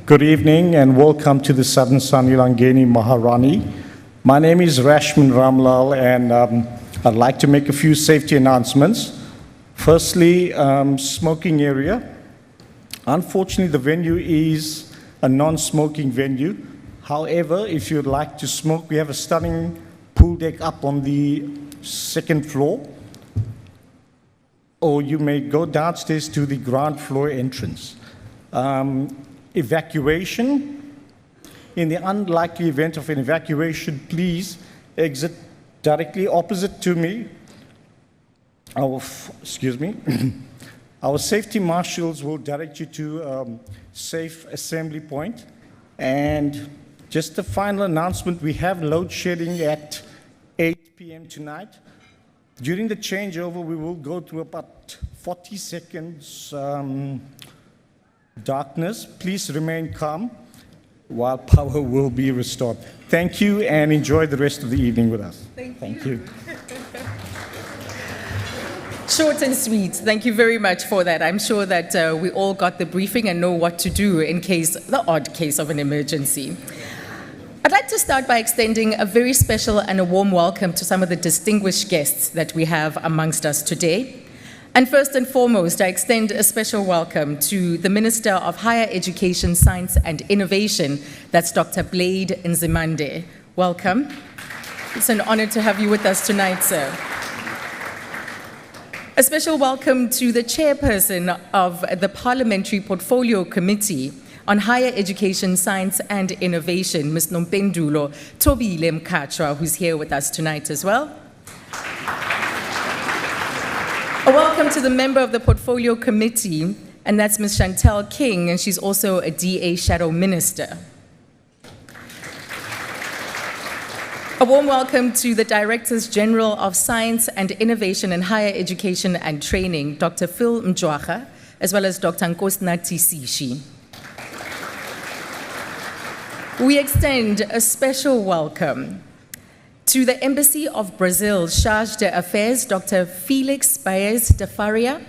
Good evening and welcome to the Southern Sun Elangeni Maharani. My name is Rashman Ramlal and I'd like to make a few safety announcements. Firstly, smoking area. Unfortunately, the venue is a non-smoking venue. However, if you'd like to smoke, we have a stunning pool deck up on the second floor. Or you may go downstairs to the ground floor entrance. Evacuation. In the unlikely event of an evacuation, please exit directly opposite to me. Our safety marshals will direct you to a safe assembly point. And just a final announcement, we have load shedding at 8 p.m. tonight. During the changeover, we will go to about 40 seconds darkness. Please remain calm while power will be restored. Thank you and enjoy the rest of the evening with us. Thank you. Short and sweet. Thank you very much for that. I'm sure that we all got the briefing and know what to do in case, the odd case of an emergency. I'd like to start by extending a very special and a warm welcome to some of the distinguished guests that we have amongst us today. And first and foremost, I extend a special welcome to the Minister of Higher Education, Science and Innovation, that's Dr. Blade Nzimande. Welcome. It's an honor to have you with us tonight, sir. A special welcome to the chairperson of the Parliamentary Portfolio Committee on Higher Education, Science and Innovation, Ms. Nompendulo Tobile Mkachwa, who's here with us tonight as well. A welcome to the member of the Portfolio Committee, and that's Ms. Chantel King, and she's also a DA Shadow Minister. A warm welcome to the Directors General of Science and Innovation and Higher Education and Training, Dr. Phil Mjwacha, as well as Dr. Nkosinathi Sishi. We extend a special welcome to the Embassy of Brazil's Charge d'Affaires, Dr. Felix Baez de Faria.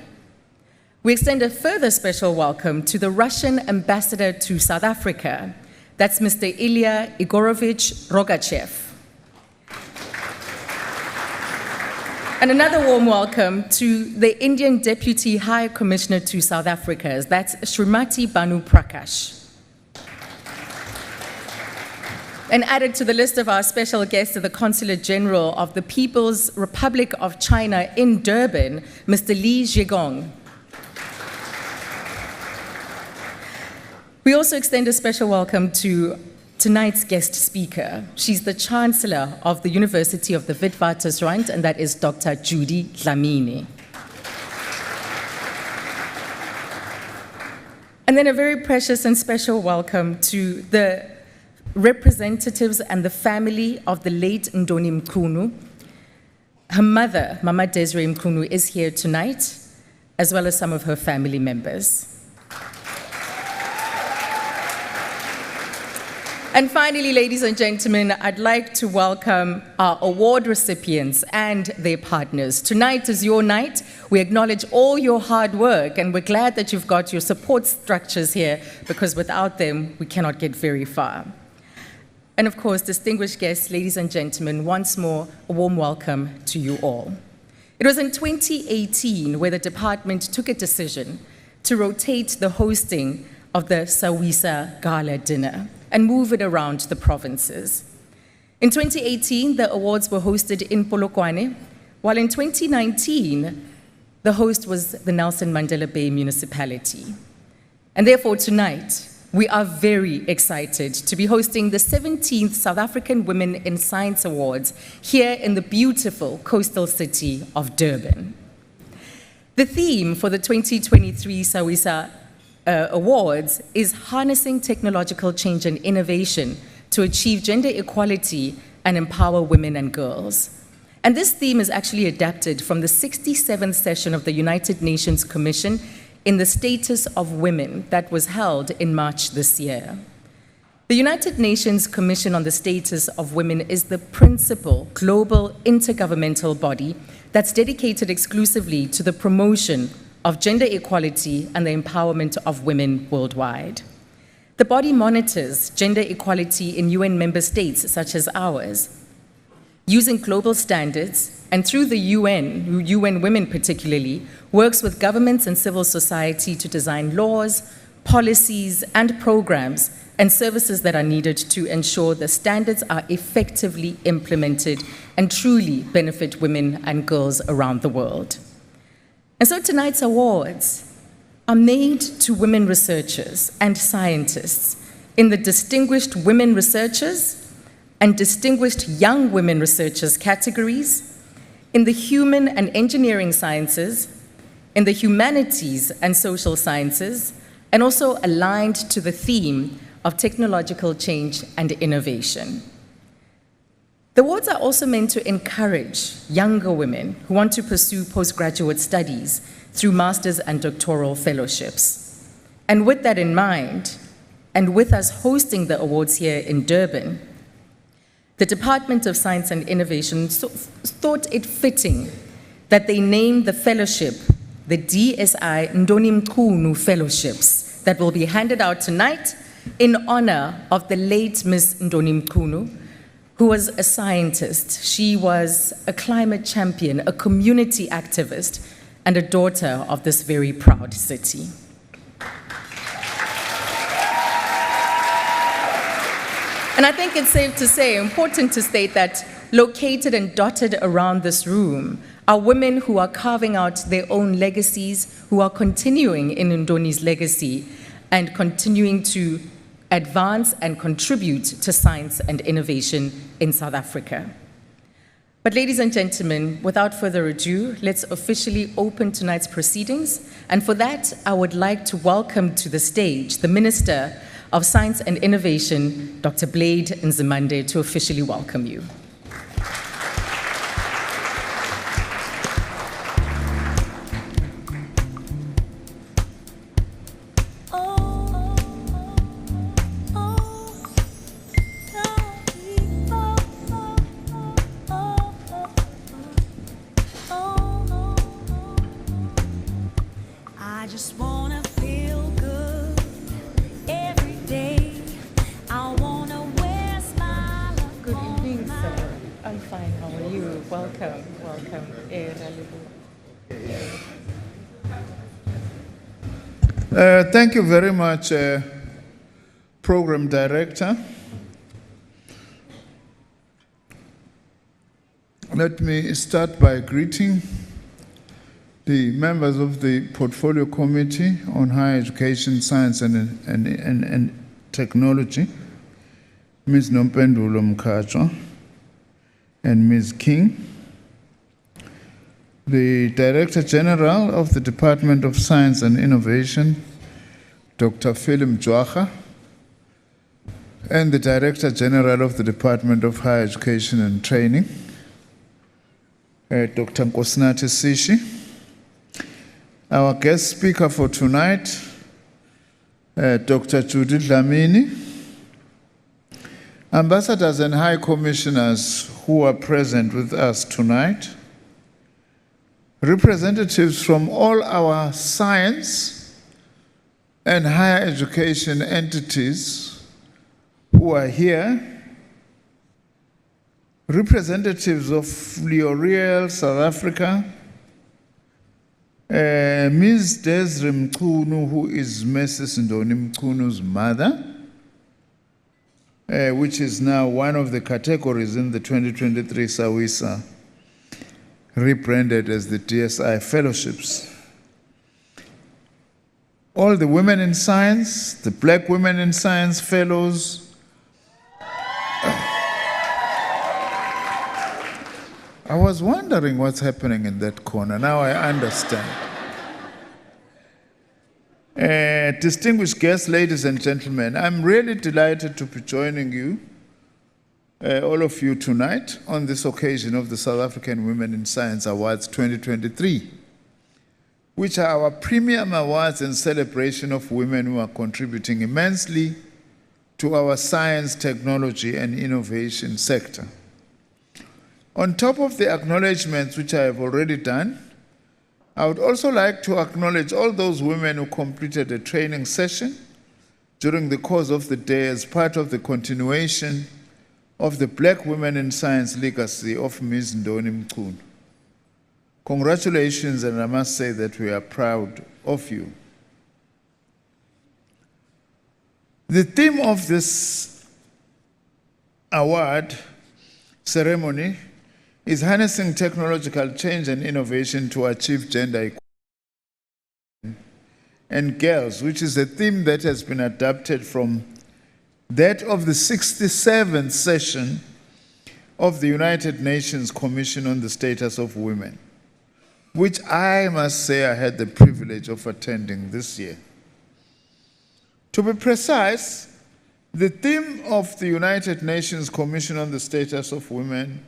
We extend a further special welcome to the Russian Ambassador to South Africa. That's Mr. Ilya Igorovich Rogachev. And another warm welcome to the Indian Deputy High Commissioner to South Africa. That's Srimati Banu Prakash. And added to the list of our special guests are the Consulate General of the People's Republic of China in Durban, Mr. Li Zhigong. We also extend a special welcome to tonight's guest speaker. She's the Chancellor of the University of the Witwatersrand, and that is Dr. Judy Dlamini. And then a very precious and special welcome to the representatives and the family of the late Ndoni Mkhunu. Her mother, Mama Desiree Mkhunu, is here tonight, as well as some of her family members. And finally, ladies and gentlemen, I'd like to welcome our award recipients and their partners. Tonight is your night. We acknowledge all your hard work, and we're glad that you've got your support structures here, because without them, we cannot get very far. And of course, distinguished guests, ladies and gentlemen, once more, a warm welcome to you all. It was in 2018 where the department took a decision to rotate the hosting of the SAWISA Gala Dinner and move it around the provinces. In 2018, the awards were hosted in Polokwane, while in 2019, the host was the Nelson Mandela Bay Municipality. And therefore tonight, we are very excited to be hosting the 17th South African Women in Science Awards here in the beautiful coastal city of Durban. The theme for the 2023 SAWISA Awards is harnessing technological change and innovation to achieve gender equality and empower women and girls. And this theme is actually adapted from the 67th session of the United Nations Commission in the Status of Women that was held in March this year. The United Nations Commission on the Status of Women is the principal global intergovernmental body that's dedicated exclusively to the promotion of gender equality and the empowerment of women worldwide. The body monitors gender equality in UN member states such as ours, using global standards, and through the UN Women particularly, works with governments and civil society to design laws, policies, and programs and services that are needed to ensure the standards are effectively implemented and truly benefit women and girls around the world. And so tonight's awards are made to women researchers and scientists in the Distinguished Women Researchers and Distinguished Young Women Researchers categories, in the Human and Engineering Sciences, in the Humanities and Social Sciences, and also aligned to the theme of technological change and innovation. The awards are also meant to encourage younger women who want to pursue postgraduate studies through master's and doctoral fellowships. And with that in mind, and with us hosting the awards here in Durban, the Department of Science and Innovation thought it fitting that they name the fellowship the DSi Fellowships that will be handed out tonight in honor of the late Ms. Ndoni, who was a scientist. She was a climate champion, a community activist, and a daughter of this very proud city. And I think it's safe to say, important to state that located and dotted around this room are women who are carving out their own legacies, who are continuing in Ndoni's legacy and continuing to advance and contribute to science and innovation in South Africa. But ladies and gentlemen, without further ado, let's officially open tonight's proceedings. And for that, I would like to welcome to the stage the Minister of Science and Innovation, Dr. Blade Nzimande, to officially welcome you. Thank you very much, Program Director. Let me start by greeting the members of the Portfolio Committee on Higher Education, Science and Technology, Ms. Nompendulo Mkhatshwa and Ms. King, the Director General of the Department of Science and Innovation, Dr. Philip Mjwaha, and the Director General of the Department of Higher Education and Training, Dr. Nkosinathi Sishi. Our guest speaker for tonight, Dr. Judy Dlamini, ambassadors and high commissioners who are present with us tonight, representatives from all our science and higher education entities who are here, representatives of L'Oreal South Africa, Ms. Desiree Mchunu, who is Mrs. Ndoni Mchunu's mother, which is now one of the categories in the 2023 SAWISA, rebranded as the DSi Fellowships. All the women in science, the Black Women in Science Fellows, I was wondering what's happening in that corner. Now I understand. Distinguished guests, ladies and gentlemen, I'm really delighted to be joining you, all of you tonight, on this occasion of the South African Women in Science Awards 2023, which are our premium awards in celebration of women who are contributing immensely to our science, technology, and innovation sector. On top of the acknowledgements which I have already done, I would also like to acknowledge all those women who completed a training session during the course of the day as part of the continuation of the Black Women in Science legacy of Ms. Ndoni Mchunu. Congratulations, and I must say that we are proud of you. The theme of this award ceremony is harnessing technological change and innovation to achieve gender equality and girls, which is a theme that has been adapted from that of the 67th session of the United Nations Commission on the Status of Women, which I must say I had the privilege of attending this year. To be precise, the theme of the United Nations Commission on the Status of Women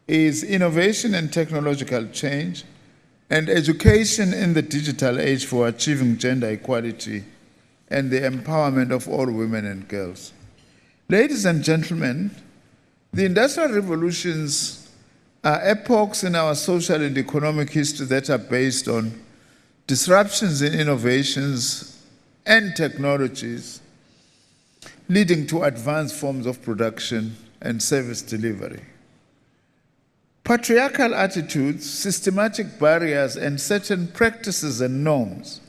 is innovation and technological change and education in the digital age for achieving gender equality and the empowerment of all women and girls. Ladies and gentlemen, the industrial revolutions are epochs in our social and economic history that are based on disruptions in innovations and technologies leading to advanced forms of production and service delivery. Patriarchal attitudes, systematic barriers, and certain practices and norms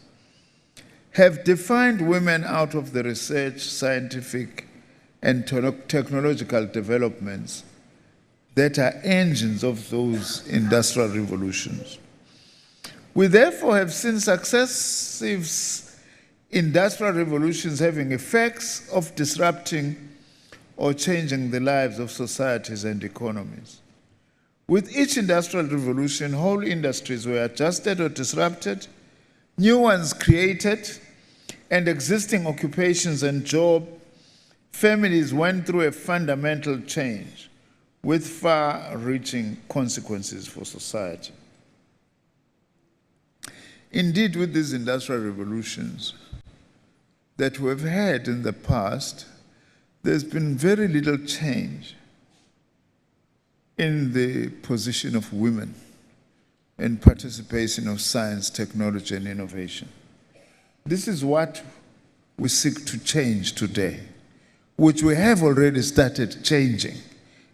have defined women out of the research, scientific, and technological developments that are engines of those industrial revolutions. We therefore have seen successive industrial revolutions having effects of disrupting or changing the lives of societies and economies. With each industrial revolution, whole industries were adjusted or disrupted, new ones created, and existing occupations and job families went through a fundamental change with far-reaching consequences for society. Indeed, with these industrial revolutions that we've had in the past, there's been very little change in the position of women and participation of science, technology, and innovation. This is what we seek to change today, which we have already started changing,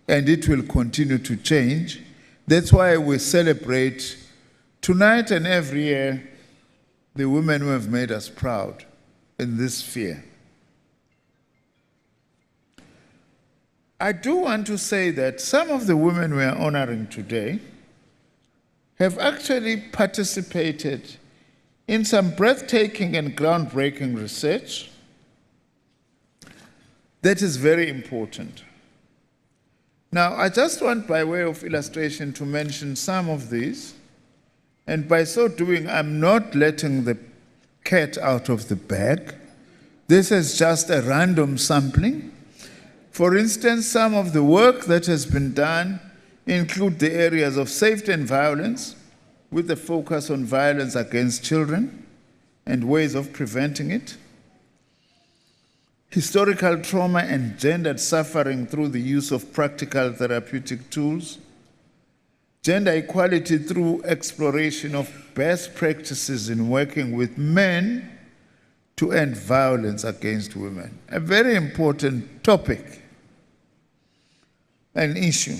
and it will continue to change. That's why we celebrate tonight and every year the women who have made us proud in this sphere. I do want to say that some of the women we are honoring today have actually participated in some breathtaking and groundbreaking research that is very important. Now, I just want, by way of illustration, to mention some of these, and by so doing, I'm not letting the cat out of the bag. This is just a random sampling. For instance, some of the work that has been done include the areas of safety and violence, with a focus on violence against children and ways of preventing it, historical trauma and gendered suffering through the use of practical therapeutic tools, gender equality through exploration of best practices in working with men to end violence against women. A very important topic, an issue.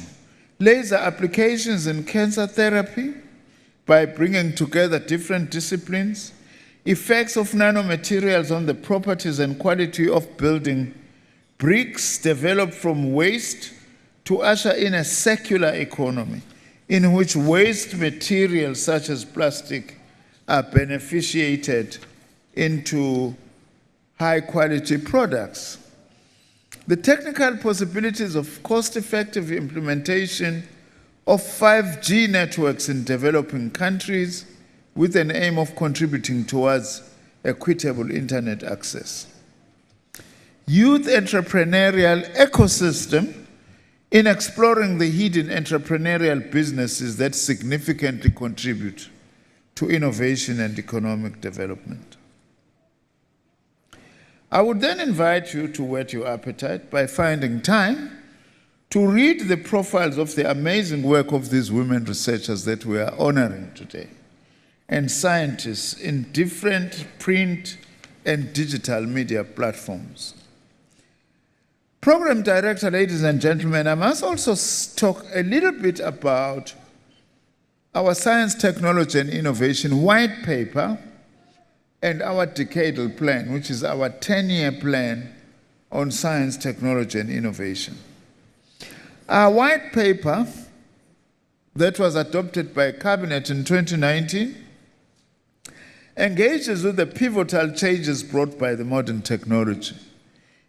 Laser applications in cancer therapy by bringing together different disciplines, effects of nanomaterials on the properties and quality of building bricks developed from waste to usher in a circular economy in which waste materials such as plastic are beneficiated into high-quality products. The technical possibilities of cost-effective implementation of 5G networks in developing countries with an aim of contributing towards equitable internet access. Youth entrepreneurial ecosystem in exploring the hidden entrepreneurial businesses that significantly contribute to innovation and economic development. I would then invite you to whet your appetite by finding time to read the profiles of the amazing work of these women researchers that we are honoring today, and scientists in different print and digital media platforms. Program Director, ladies and gentlemen, I must also talk a little bit about our Science, Technology and Innovation White Paper and our Decadal Plan, which is our 10-year plan on science, technology and innovation. Our White Paper that was adopted by Cabinet in 2019 engages with the pivotal changes brought by the modern technology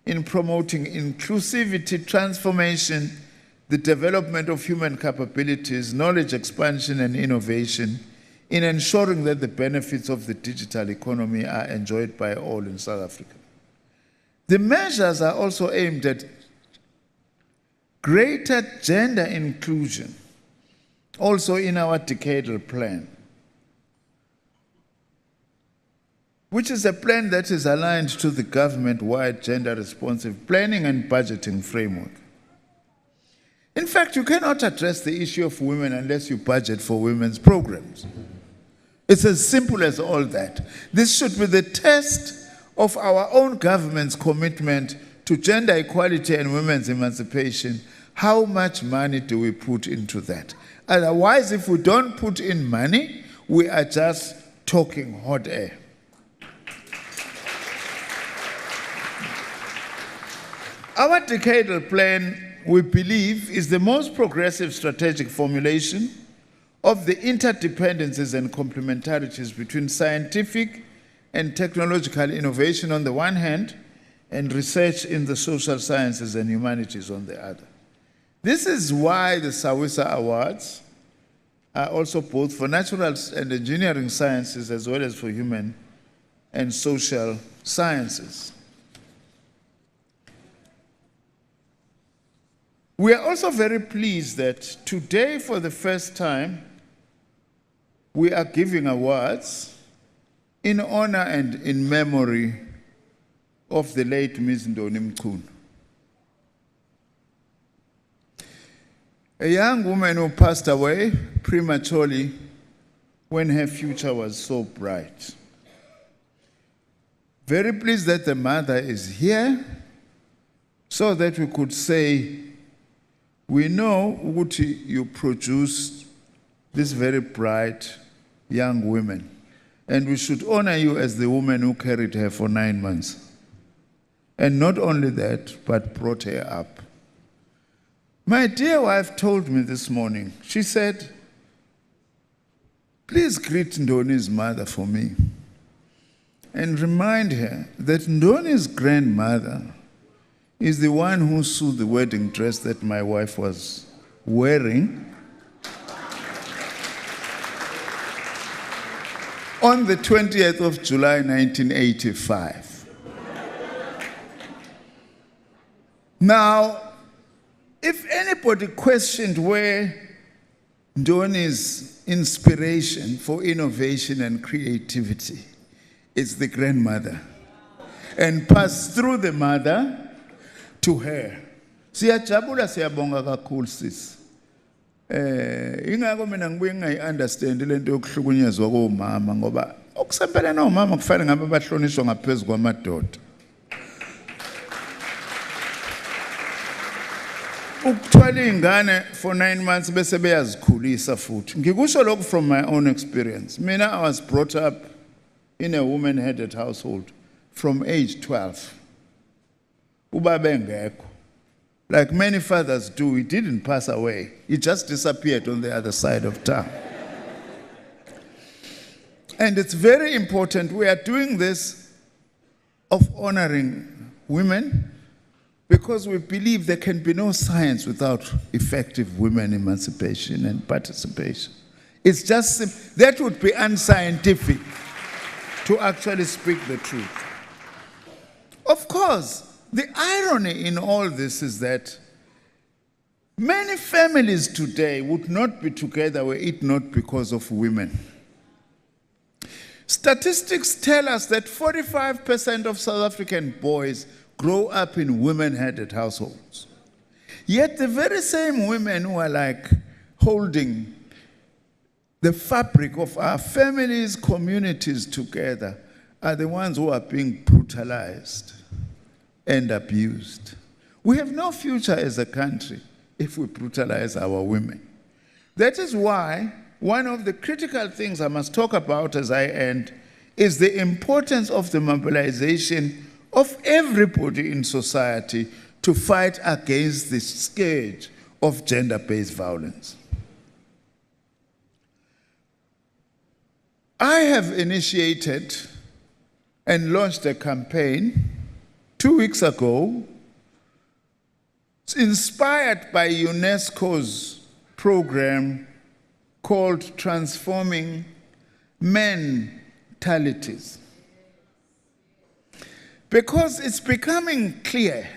in promoting inclusivity, transformation, the development of human capabilities, knowledge expansion and innovation, in ensuring that the benefits of the digital economy are enjoyed by all in South Africa. The measures are also aimed at greater gender inclusion, also in our decadal plan, which is a plan that is aligned to the government-wide gender-responsive planning and budgeting framework. In fact, you cannot address the issue of women unless you budget for women's programs. It's as simple as all that. This should be the test of our own government's commitment to gender equality and women's emancipation. How much money do we put into that? Otherwise, if we don't put in money, we are just talking hot air. Our decadal plan, we believe, is the most progressive strategic formulation of the interdependencies and complementarities between scientific and technological innovation on the one hand, and research in the social sciences and humanities on the other. This is why the DSi Awards are also both for natural and engineering sciences as well as for human and social sciences. We are also very pleased that today, for the first time, we are giving awards in honor and in memory of the late Ms. Ndoni Mchunu, a young woman who passed away prematurely when her future was so bright. Very pleased that the mother is here so that we could say, we know, Uguti, you produced this very bright young woman, and we should honor you as the woman who carried her for 9 months. And not only that, but brought her up. My dear wife told me this morning, she said, please greet Ndoni's mother for me and remind her that Ndoni's grandmother is the one who sewed the wedding dress that my wife was wearing on the 20th of July, 1985. Now, if anybody questioned where Ndoni's inspiration for innovation and creativity, it's the grandmother, and passed through the mother to her. Siyajabula siyabonga kakhulu sis. Ingakho mina ngibuye ngingayi-understand lento yokuhlukunyezwa komama ngoba okusempela nomama kufanele ngabe bahlonishwa ngaphezulu kwamadoda. Ukuthwala ingane for 9 months bese beyazikhulisa futhi. Ngikusho lokho from my own experience. Mina, I was brought up in a woman-headed household from age 12. Ubaba engekho. Like many fathers do, he didn't pass away. He just disappeared on the other side of town. And it's very important. We are doing this of honoring women because we believe there can be no science without effective women emancipation and participation. It's just, that would be unscientific to actually speak the truth. Of course, the irony in all this is that many families today would not be together were it not because of women. Statistics tell us that 45% of South African boys grow up in women-headed households. Yet the very same women who are like holding the fabric of our families, communities together are the ones who are being brutalized and abused. We have no future as a country if we brutalize our women. That is why one of the critical things I must talk about as I end is the importance of the mobilization of everybody in society to fight against this scourge of gender-based violence. I have initiated and launched a campaign 2 weeks ago, inspired by UNESCO's program called Transforming Mentalities. Because it's becoming clear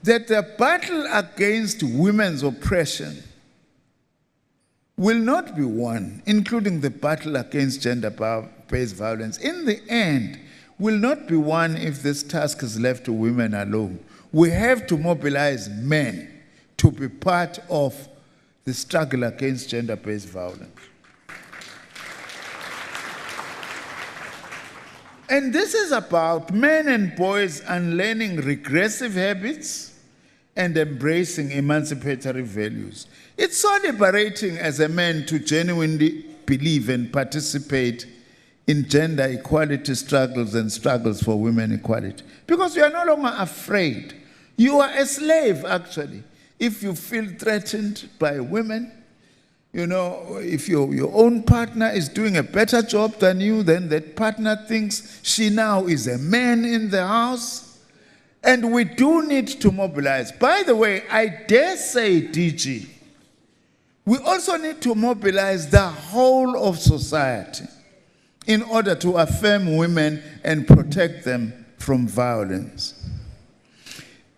that the battle against women's oppression will not be won, including the battle against gender-based violence, in the end, will not be won if this task is left to women alone. We have to mobilize men to be part of the struggle against gender-based violence. And this is about men and boys unlearning regressive habits and embracing emancipatory values. It's so liberating as a man to genuinely believe and participate in gender equality struggles and struggles for women equality. Because you are no longer afraid. You are a slave, actually. If you feel threatened by women, you know, if your own partner is doing a better job than you, then that partner thinks she now is a man in the house. And we do need to mobilize. By the way, I dare say, DG, we also need to mobilize the whole of society in order to affirm women and protect them from violence.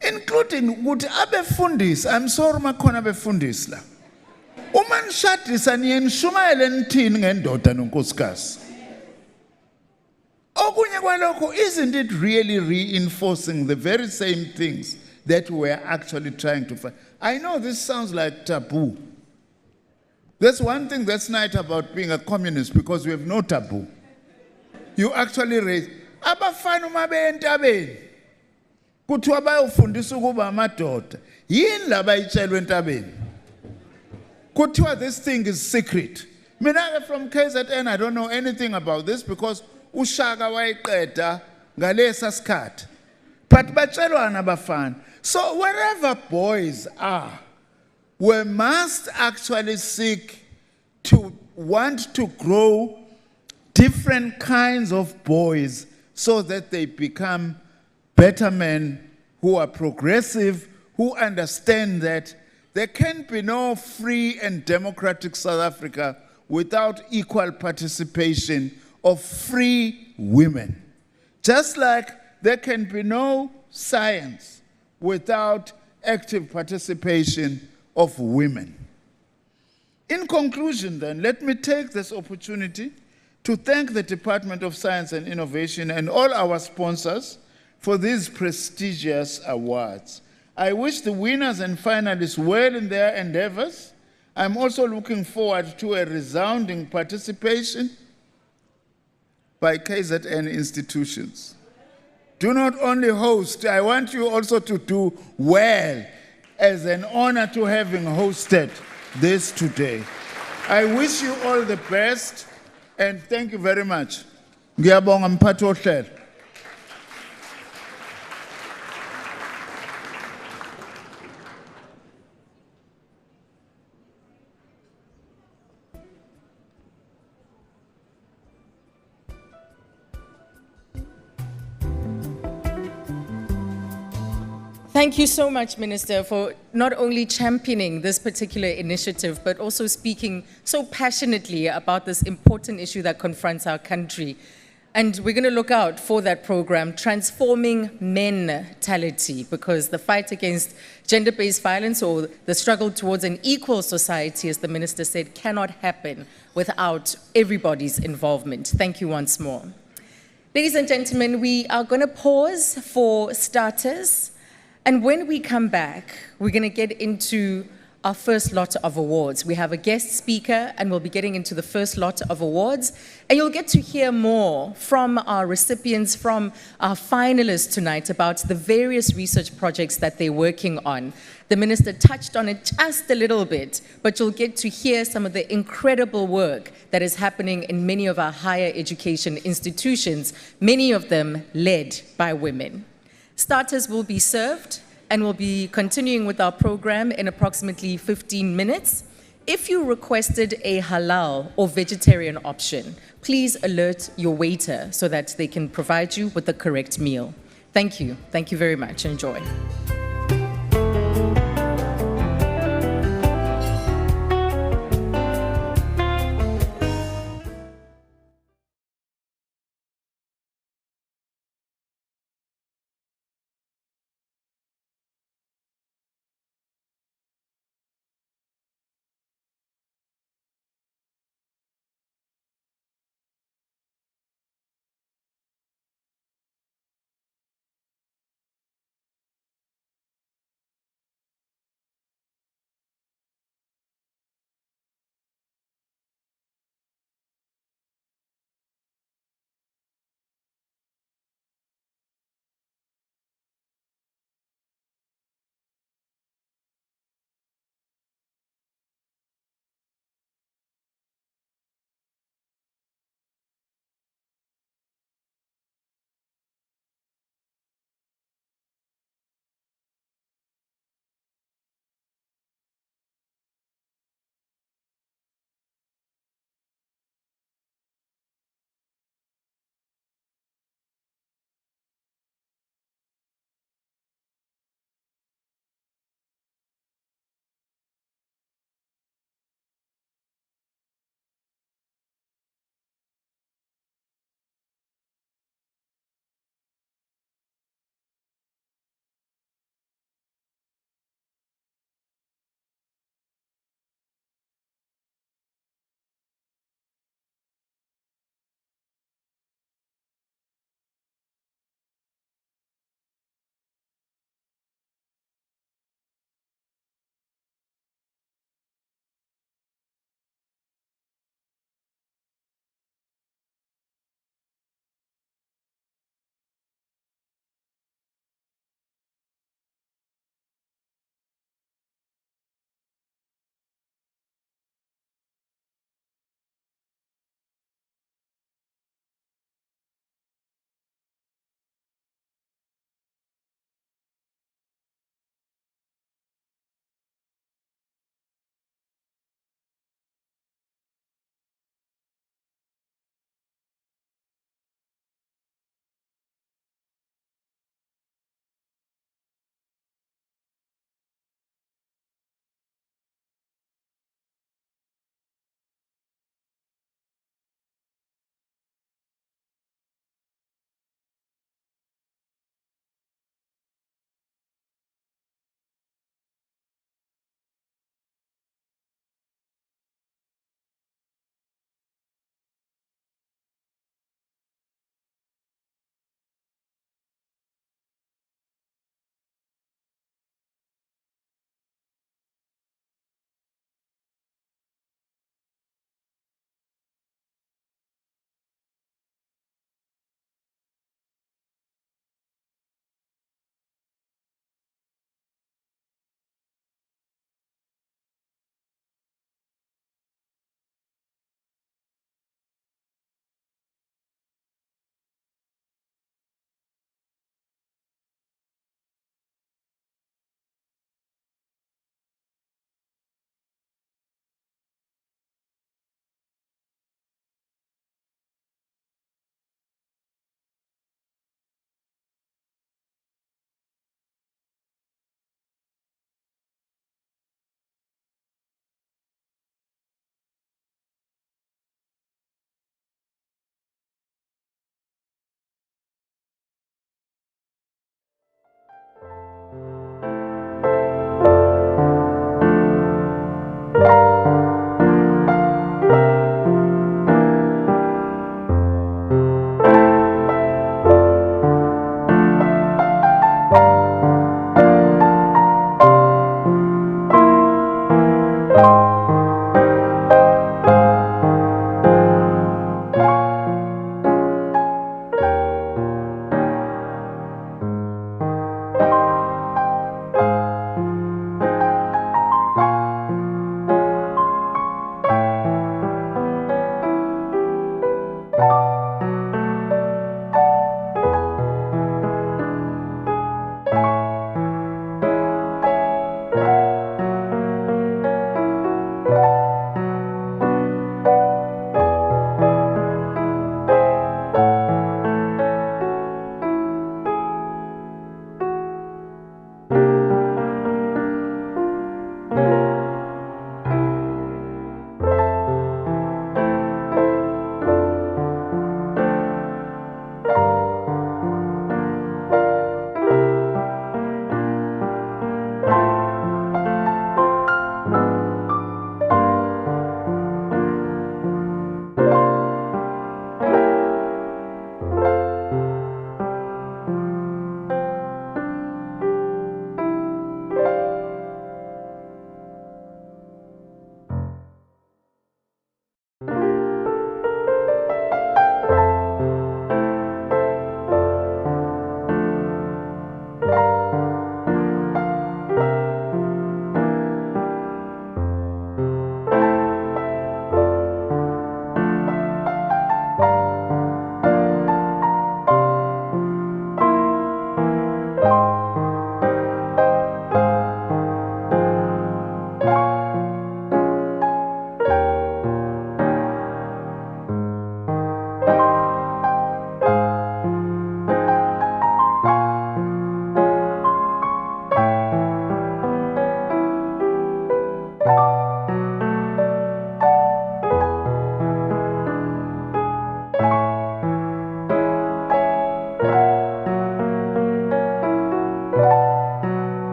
Including ukuthi abefundisi, I'm sorry makhona abefundisi la. Uma nishadisa niyenishumayele nithini ngendoda nonkosikazi? Okunye kwalokho, isn't it really reinforcing the very same things that we're actually trying to fight? I know this sounds like taboo. That's one thing that's nice about being a communist, because we have no taboo. You actually raise abafana uma beyentabeni kuthiwa bayofundisa ukuba amadoda yini la bayitshelwe entabeni kuthiwa this thing is secret. Mina from KZN, I don't know anything about this because uShaka wayiqeda ngalesa sikhathi, but batshelwana abafana. So wherever boys are, we must actually seek to want to grow different kinds of boys so that they become better men who are progressive, who understand that there can be no free and democratic South Africa without equal participation of free women. Just like there can be no science without active participation of women. In conclusion, then, let me take this opportunity to thank the Department of Science and Innovation and all our sponsors for these prestigious awards. I wish the winners and finalists well in their endeavors. I'm also looking forward to a resounding participation by KZN institutions. Do not only host, I want you also to do well, as an honor to having hosted this today. I wish you all the best, and thank you very much. Ngiyabonga mphathi wohlelo. Thank you so much, Minister, for not only championing this particular initiative, but also speaking so passionately about this important issue that confronts our country. And we're going to look out for that program, Transforming Mentality, because the fight against gender-based violence or the struggle towards an equal society, as the Minister said, cannot happen without everybody's involvement. Thank you once more. Ladies and gentlemen, we are going to pause for starters. And when we come back, we're going to get into our first lot of awards. We have a guest speaker, and we'll be getting into the first lot of awards. And you'll get to hear more from our recipients, from our finalists tonight about the various research projects that they're working on. The minister touched on it just a little bit, but you'll get to hear some of the incredible work that is happening in many of our higher education institutions, many of them led by women. Starters will be served, and we'll be continuing with our program in approximately 15 minutes. If you requested a halal or vegetarian option, please alert your waiter so that they can provide you with the correct meal. Thank you. Thank you very much. Enjoy.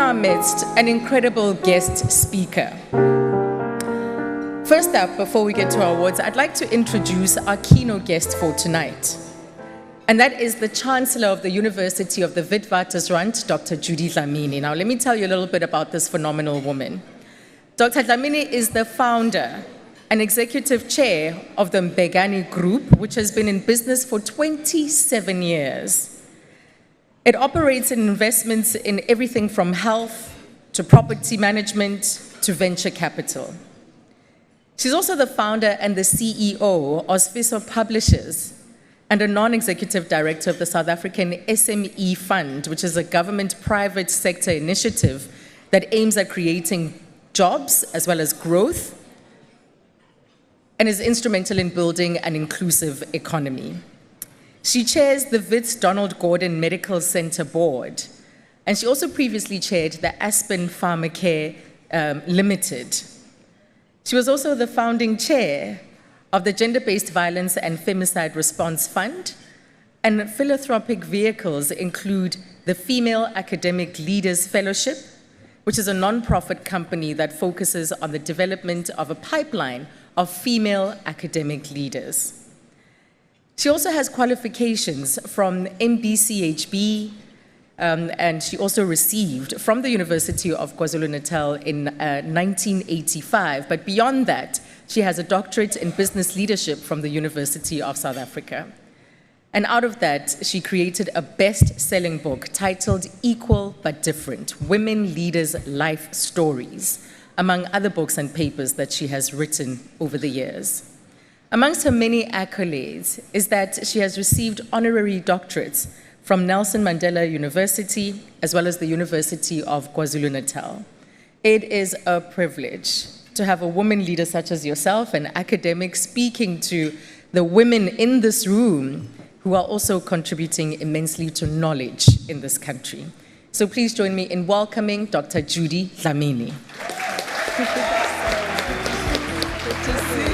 our midst an incredible guest speaker. First up, before we get to our awards, I'd like to introduce our keynote guest for tonight. And that is the Chancellor of the University of the Witwatersrand, Dr. Judy Dlamini. Now, let me tell you a little bit about this phenomenal woman. Dr. Dlamini is the founder and executive chair of the Elangeni Group, which has been in business for 27 years. It operates in investments in everything from health to property management to venture capital. She's also the founder and the CEO of Sfiso Publishers and a non-executive director of the South African SME Fund, which is a government-private sector initiative that aims at creating jobs as well as growth and is instrumental in building an inclusive economy. She chairs the Wits Donald Gordon Medical Center Board, and she also previously chaired the Aspen Pharmacare Limited. She was also the founding chair of the Gender-Based Violence and Femicide Response Fund, and philanthropic vehicles include the Female Academic Leaders Fellowship, which is a non-profit company that focuses on the development of a pipeline of female academic leaders. She also has qualifications from MBCHB, and she also received from the University of KwaZulu-Natal in 1985. But beyond that, she has a doctorate in business leadership from the University of South Africa. And out of that, she created a best-selling book titled Equal But Different: Women Leaders' Life Stories, among other books and papers that she has written over the years. Amongst her many accolades is that she has received honorary doctorates from Nelson Mandela University, as well as the University of KwaZulu-Natal. It is a privilege to have a woman leader such as yourself, an academic, speaking to the women in this room who are also contributing immensely to knowledge in this country. So please join me in welcoming Dr. Judy Dlamini. Good to see you.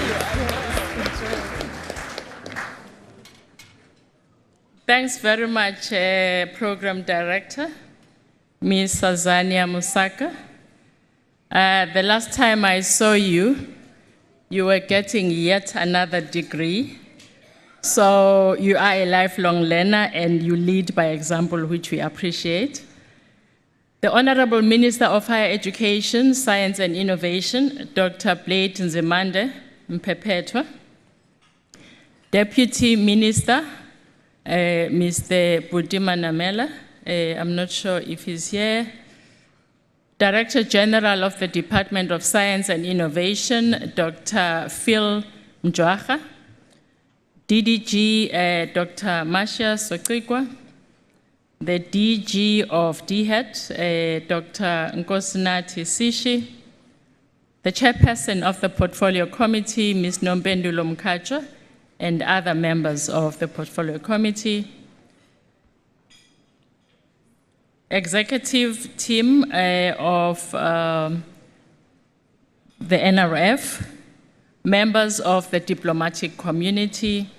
Thanks very much, Program Director, Ms. Sazania Musaka. The last time I saw you, you were getting yet another degree. So you are a lifelong learner and you lead by example, which we appreciate. The Honorable Minister of Higher Education, Science and Innovation, Dr. Blade Nzimande Mpepetwa. Deputy Minister, Mr. Budima Namela, I'm not sure if he's here. Director General of the Department of Science and Innovation, Dr. Phil Mjwaha. DDG, Dr. Masha Sokikwa. The DG of DHET, Dr. Nkosinathi Sishi. The Chairperson of the Portfolio Committee, Ms. Nompendulo Mkhatsha, and other members of the Portfolio Committee. Executive team of the NRF, members of the diplomatic community,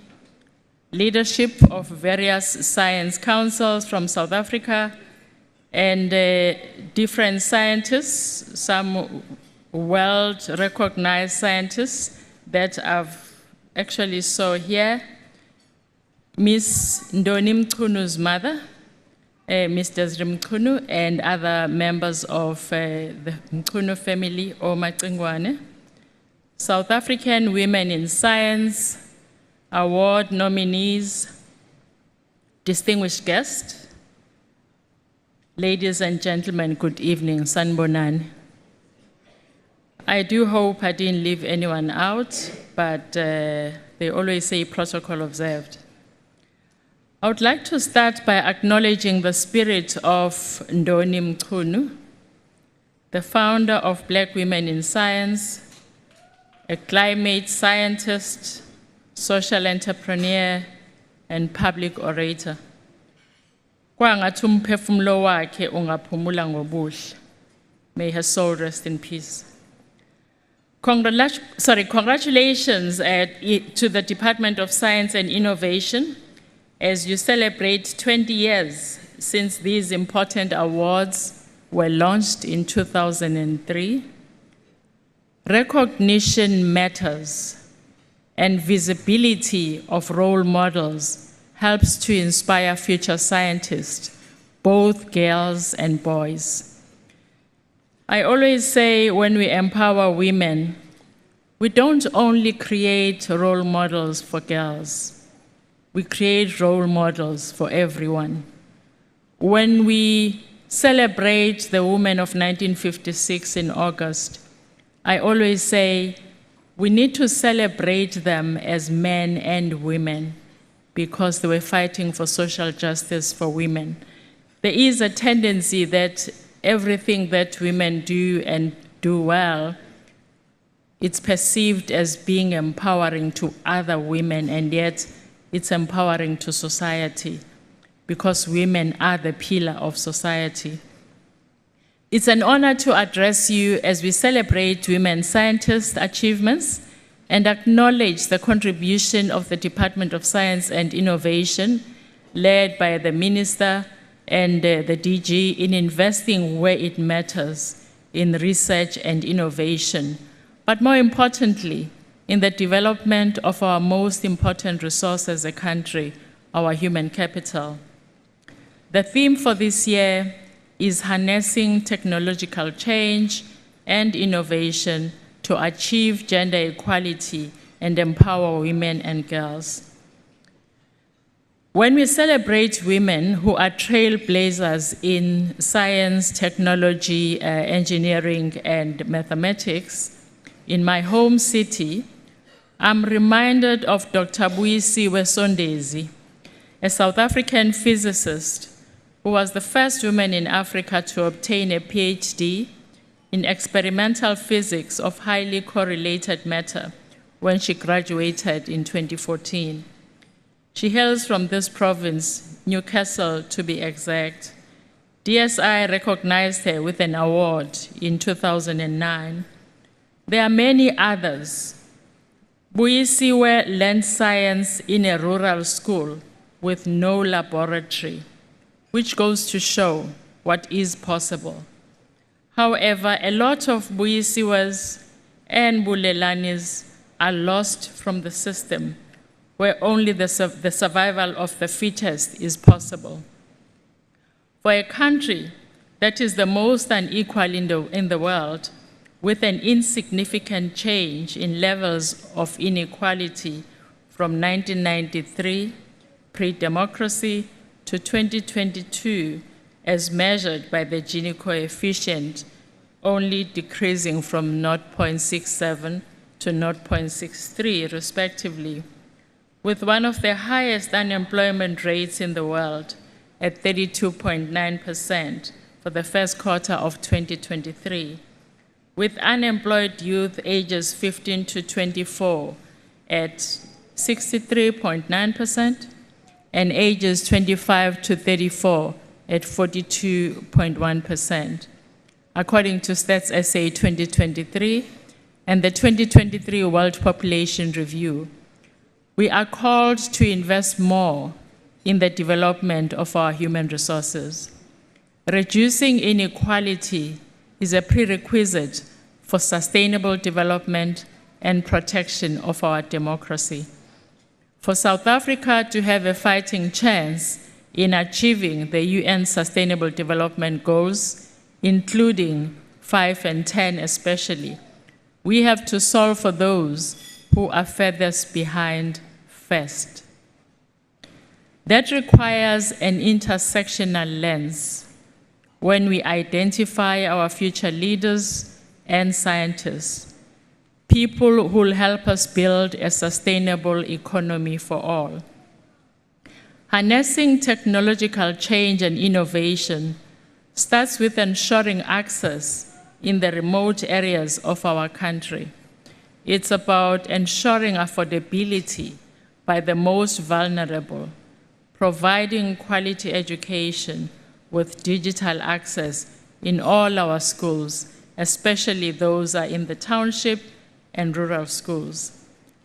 leadership of various science councils from South Africa, and different scientists, some world-recognized scientists that I've actually saw here. Ms. Ndoni Mchunu's mother, Ms. Desri Mchunu, and other members of the Mchunu family, or Macingwane. South African Women in Science Award nominees, distinguished guests, ladies and gentlemen, good evening, Sanbonani. I do hope I didn't leave anyone out, but they always say protocol observed. I would like to start by acknowledging the spirit of Ndoni Mchunu, the founder of Black Women in Science, a climate scientist, social entrepreneur, and public orator. Kwangathi umphefumulo wakhe ungaphumula ngobuhle. May her soul rest in peace. Congratulations to the Department of Science and Innovation as you celebrate 20 years since these important awards were launched in 2003. Recognition matters, and visibility of role models helps to inspire future scientists, both girls and boys. I always say when we empower women, we don't only create role models for girls, we create role models for everyone. When we celebrate the women of 1956 in August, I always say we need to celebrate them as men and women because they were fighting for social justice for women. There is a tendency that everything that women do and do well, it's perceived as being empowering to other women, and yet it's empowering to society because women are the pillar of society. It's an honor to address you as we celebrate women scientists' achievements and acknowledge the contribution of the Department of Science and Innovation, led by the Minister and the DG, in investing where it matters in research and innovation, but more importantly, in the development of our most important resource as a country, our human capital. The theme for this year is harnessing technological change and innovation to achieve gender equality and empower women and girls. When we celebrate women who are trailblazers in science, technology, engineering, and mathematics, in my home city, I'm reminded of Dr. Buyisiwe Sondezi, a South African physicist who was the first woman in Africa to obtain a PhD in experimental physics of highly correlated matter when she graduated in 2014. She hails from this province, Newcastle to be exact. DSi recognized her with an award in 2009. There are many others. Buyisiwe learned science in a rural school with no laboratory, which goes to show what is possible. However, a lot of Buyisiwe's and Bulelani's are lost from the system, where only the survival of the fittest is possible. For a country that is the most unequal in the world, with an insignificant change in levels of inequality from 1993, pre-democracy, to 2022, as measured by the Gini coefficient, only decreasing from 0.67 to 0.63, respectively, with one of the highest unemployment rates in the world at 32.9% for the first quarter of 2023, with unemployed youth ages 15 to 24 at 63.9%, and ages 25 to 34 at 42.1%, according to Stats SA 2023 and the 2023 World Population Review. We are called to invest more in the development of our human resources. Reducing inequality is a prerequisite for sustainable development and protection of our democracy. For South Africa to have a fighting chance in achieving the UN Sustainable Development Goals, including 5 and 10 especially, we have to solve for those who are furthest behind first. That requires an intersectional lens when we identify our future leaders and scientists, people who will help us build a sustainable economy for all. Harnessing technological change and innovation starts with ensuring access in the remote areas of our country. It's about ensuring affordability by the most vulnerable, providing quality education with digital access in all our schools, especially those are in the township and rural schools,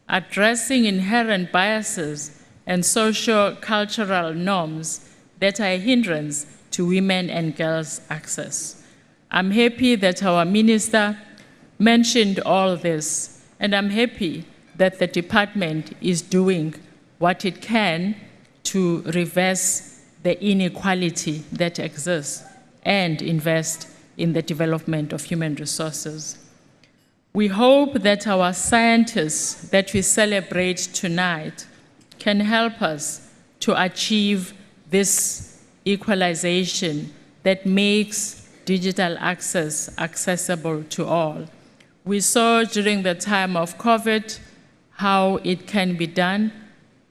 addressing inherent biases and socio-cultural norms that are a hindrance to women and girls' access, I'm happy that our minister mentioned all this, and I'm happy that the department is doing what it can to reverse the inequality that exists and invest in the development of human resources. We hope that our scientists that we celebrate tonight can help us to achieve this equalization that makes digital access accessible to all. We saw during the time of COVID how it can be done,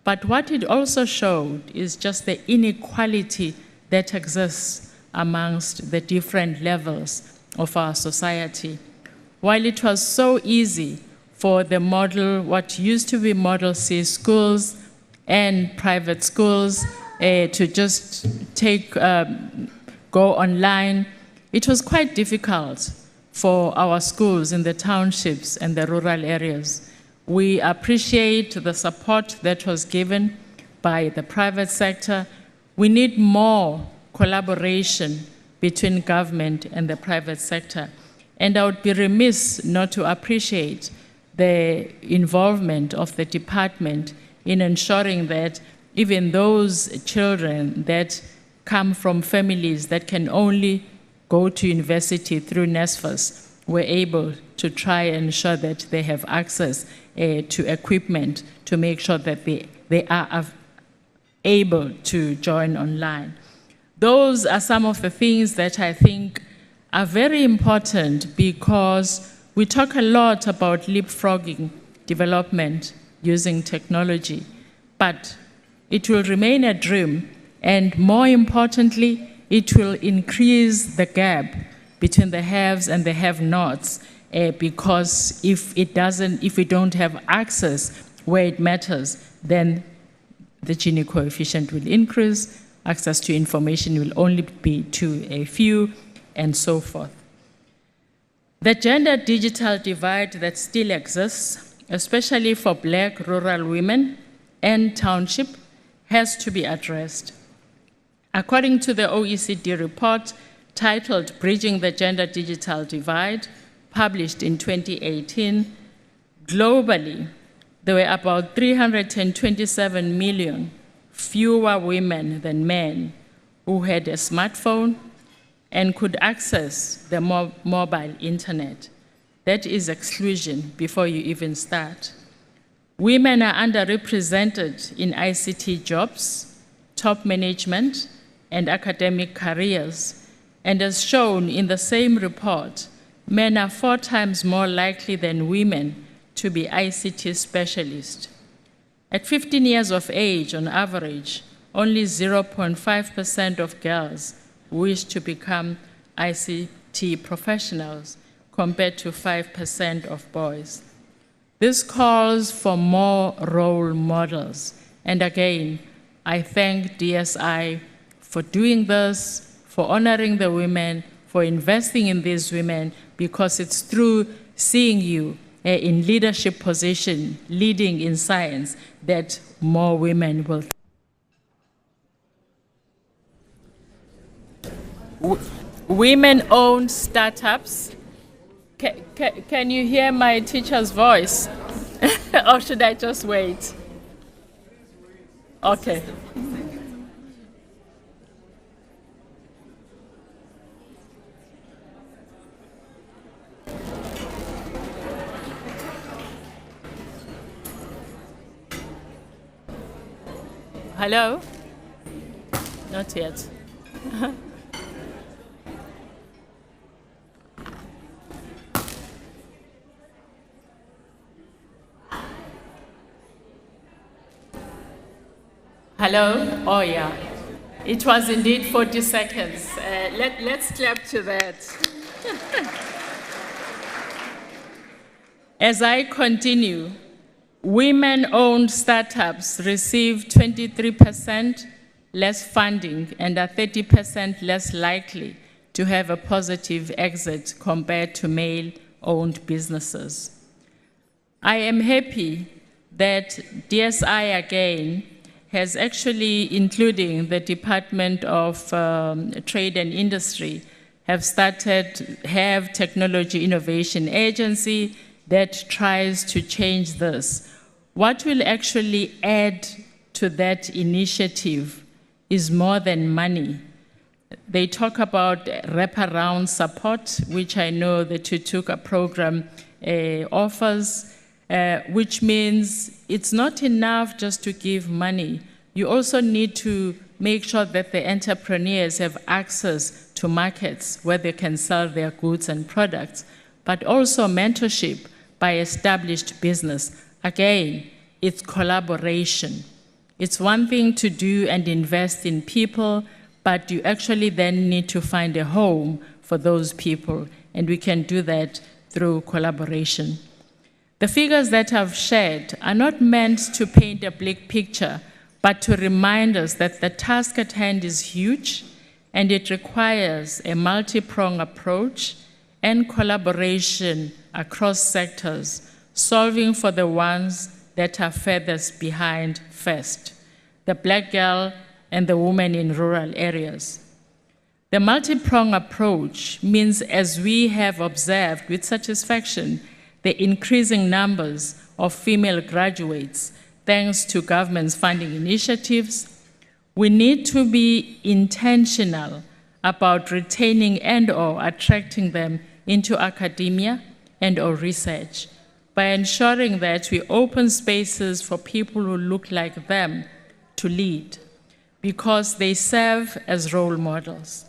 but what it also showed is just the inequality that exists amongst the different levels of our society. While it was so easy for the model, what used to be Model C schools and private schools to just go online, it was quite difficult for our schools in the townships and the rural areas. We appreciate the support that was given by the private sector. We need more collaboration between government and the private sector. And I would be remiss not to appreciate the involvement of the department in ensuring that even those children that come from families that can only go to university through NSFAS were able to try and ensure that they have access to equipment to make sure that they are able to join online. Those are some of the things that I think are very important because we talk a lot about leapfrogging development using technology, but it will remain a dream, and more importantly, it will increase the gap between the haves and the have-nots, because if we don't have access where it matters, then the Gini coefficient will increase, access to information will only be to a few, and so forth. The gender digital divide that still exists, especially for Black rural women and township, has to be addressed. According to the OECD report titled Bridging the Gender Digital Divide, published in 2018, globally, there were about 327 million fewer women than men who had a smartphone and could access the mobile internet. That is exclusion before you even start. Women are underrepresented in ICT jobs, top management, and academic careers. And as shown in the same report, men are 4 times more likely than women to be ICT specialists. At 15 years of age, on average, only 0.5% of girls wish to become ICT professionals, compared to 5% of boys. This calls for more role models. And again, I thank DSi for doing this, for honoring the women, for investing in these women, because it's through seeing you in leadership position, leading in science, that more women will. Women-owned startups. Can you hear my teacher's voice? Or should I just wait? Okay. Hello? Not yet. Hello? Oh, yeah. It was indeed 40 seconds. Let's clap to that. As I continue, women-owned startups receive 23% less funding and are 30% less likely to have a positive exit compared to male-owned businesses. I am happy that DSi again has actually, including the Department of Trade and Industry, have Technology Innovation Agency that tries to change this. What will actually add to that initiative is more than money. They talk about wraparound support, which I know the Tutuka program offers, which means it's not enough just to give money. You also need to make sure that the entrepreneurs have access to markets where they can sell their goods and products, but also mentorship by established business. Again, it's collaboration. It's one thing to do and invest in people, but you actually then need to find a home for those people, and we can do that through collaboration. The figures that I've shared are not meant to paint a bleak picture, but to remind us that the task at hand is huge, and it requires a multi-pronged approach and collaboration across sectors, solving for the ones that are furthest behind first, the Black girl and the woman in rural areas. The multi-pronged approach means, as we have observed with satisfaction, the increasing numbers of female graduates thanks to government's funding initiatives, we need to be intentional about retaining and/or attracting them into academia and/or research by ensuring that we open spaces for people who look like them to lead, because they serve as role models.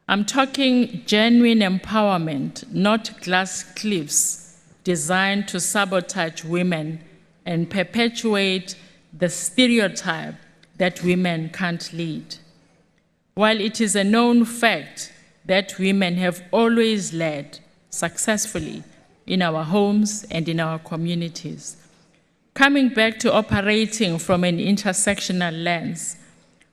I'm talking genuine empowerment, not glass cliffs designed to sabotage women and perpetuate the stereotype that women can't lead. While it is a known fact that women have always led successfully in our homes and in our communities, coming back to operating from an intersectional lens,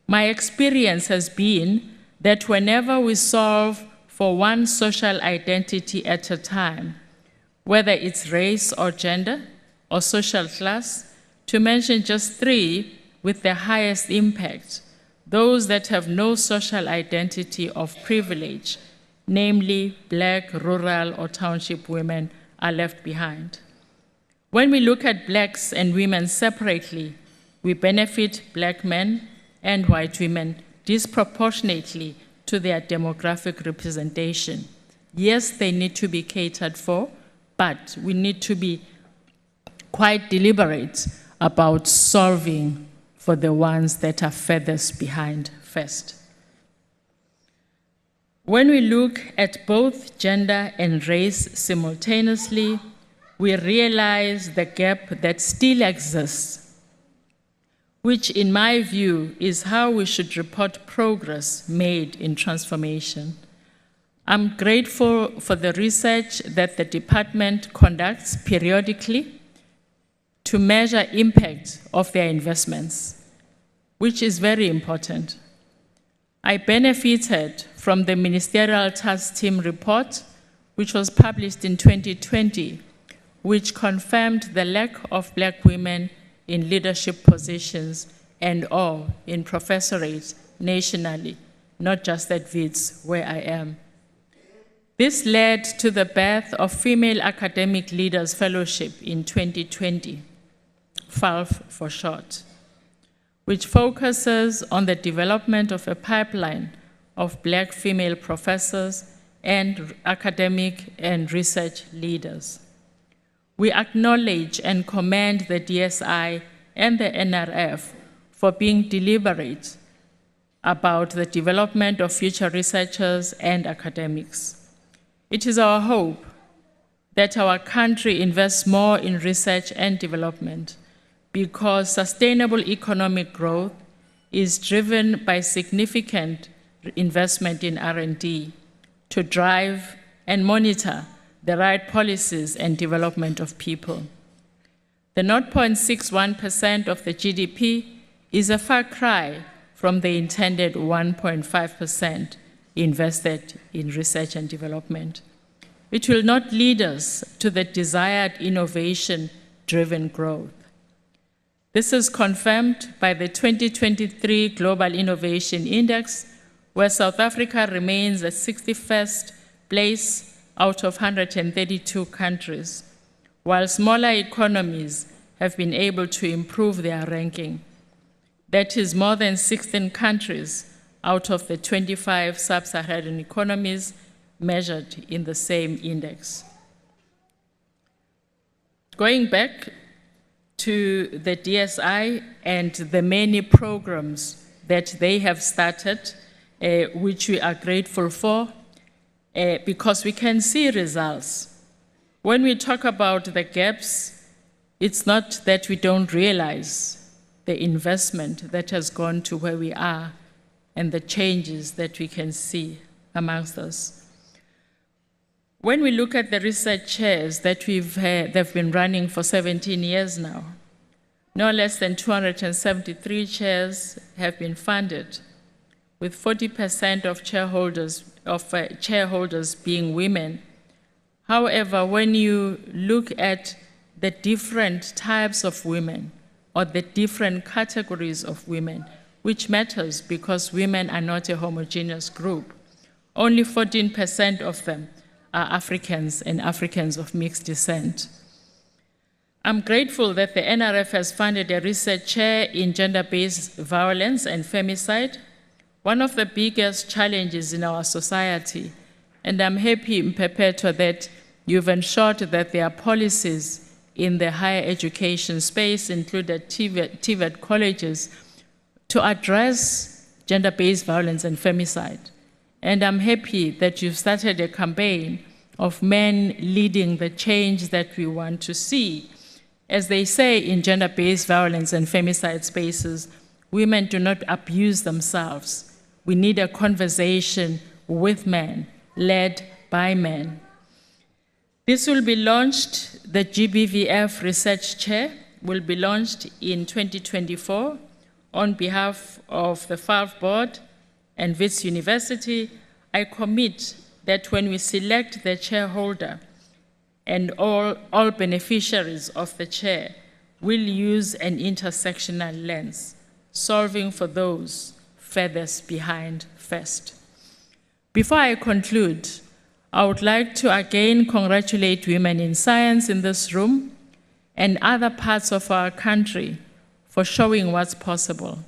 my experience has been that whenever we solve for one social identity at a time, whether it's race or gender or social class, to mention just three with the highest impact, those that have no social identity of privilege, namely Black, rural, or township women, are left behind. When we look at Blacks and women separately, we benefit Black men and white women disproportionately to their demographic representation. Yes, they need to be catered for, but we need to be quite deliberate about solving for the ones that are furthest behind first. When we look at both gender and race simultaneously, we realize the gap that still exists, which in my view is how we should report progress made in transformation. I'm grateful for the research that the department conducts periodically to measure impact of their investments, which is very important. I benefited from the Ministerial Task Team report, which was published in 2020, which confirmed the lack of Black women in leadership positions and/or in professorates nationally, not just at Wits, where I am. This led to the birth of Female Academic Leaders Fellowship in 2020, FALF for short, which focuses on the development of a pipeline of Black female professors and academic and research leaders. We acknowledge and commend the DSi and the NRF for being deliberate about the development of future researchers and academics. It is our hope that our country invests more in research and development, because sustainable economic growth is driven by significant investment in R&D to drive and monitor the right policies and development of people. The 0.61% of the GDP is a far cry from the intended 1.5% invested in research and development. It will not lead us to the desired innovation-driven growth. This is confirmed by the 2023 Global Innovation Index, where South Africa remains at 61st place out of 132 countries, while smaller economies have been able to improve their ranking. That is more than 16 countries out of the 25 sub-Saharan economies measured in the same index. Going back to the DSi and the many programs that they have started, which we are grateful for, because we can see results. When we talk about the gaps, it's not that we don't realize the investment that has gone to where we are and the changes that we can see amongst us. When we look at the research chairs that they've been running for 17 years now, no less than 273 chairs have been funded, with 40% of chairholders being women. However, when you look at the different types of women or the different categories of women, which matters because women are not a homogeneous group, only 14% of them are Africans and Africans of mixed descent. I'm grateful that the NRF has funded a research chair in gender-based violence and femicide, one of the biggest challenges in our society. And I'm happy, Mpepeto, that you've ensured that there are policies in the higher education space, including TVET colleges, to address gender-based violence and femicide. And I'm happy that you've started a campaign of men leading the change that we want to see. As they say in gender-based violence and femicide spaces, women do not abuse themselves. We need a conversation with men, led by men. This will be launched, the GBVF Research Chair will be launched in 2024 on behalf of the FAV Board and Wits University. I commit that when we select the chairholder and all beneficiaries of the chair, we'll use an intersectional lens, solving for those furthest behind first. Before I conclude, I would like to again congratulate women in science in this room and other parts of our country for showing what's possible.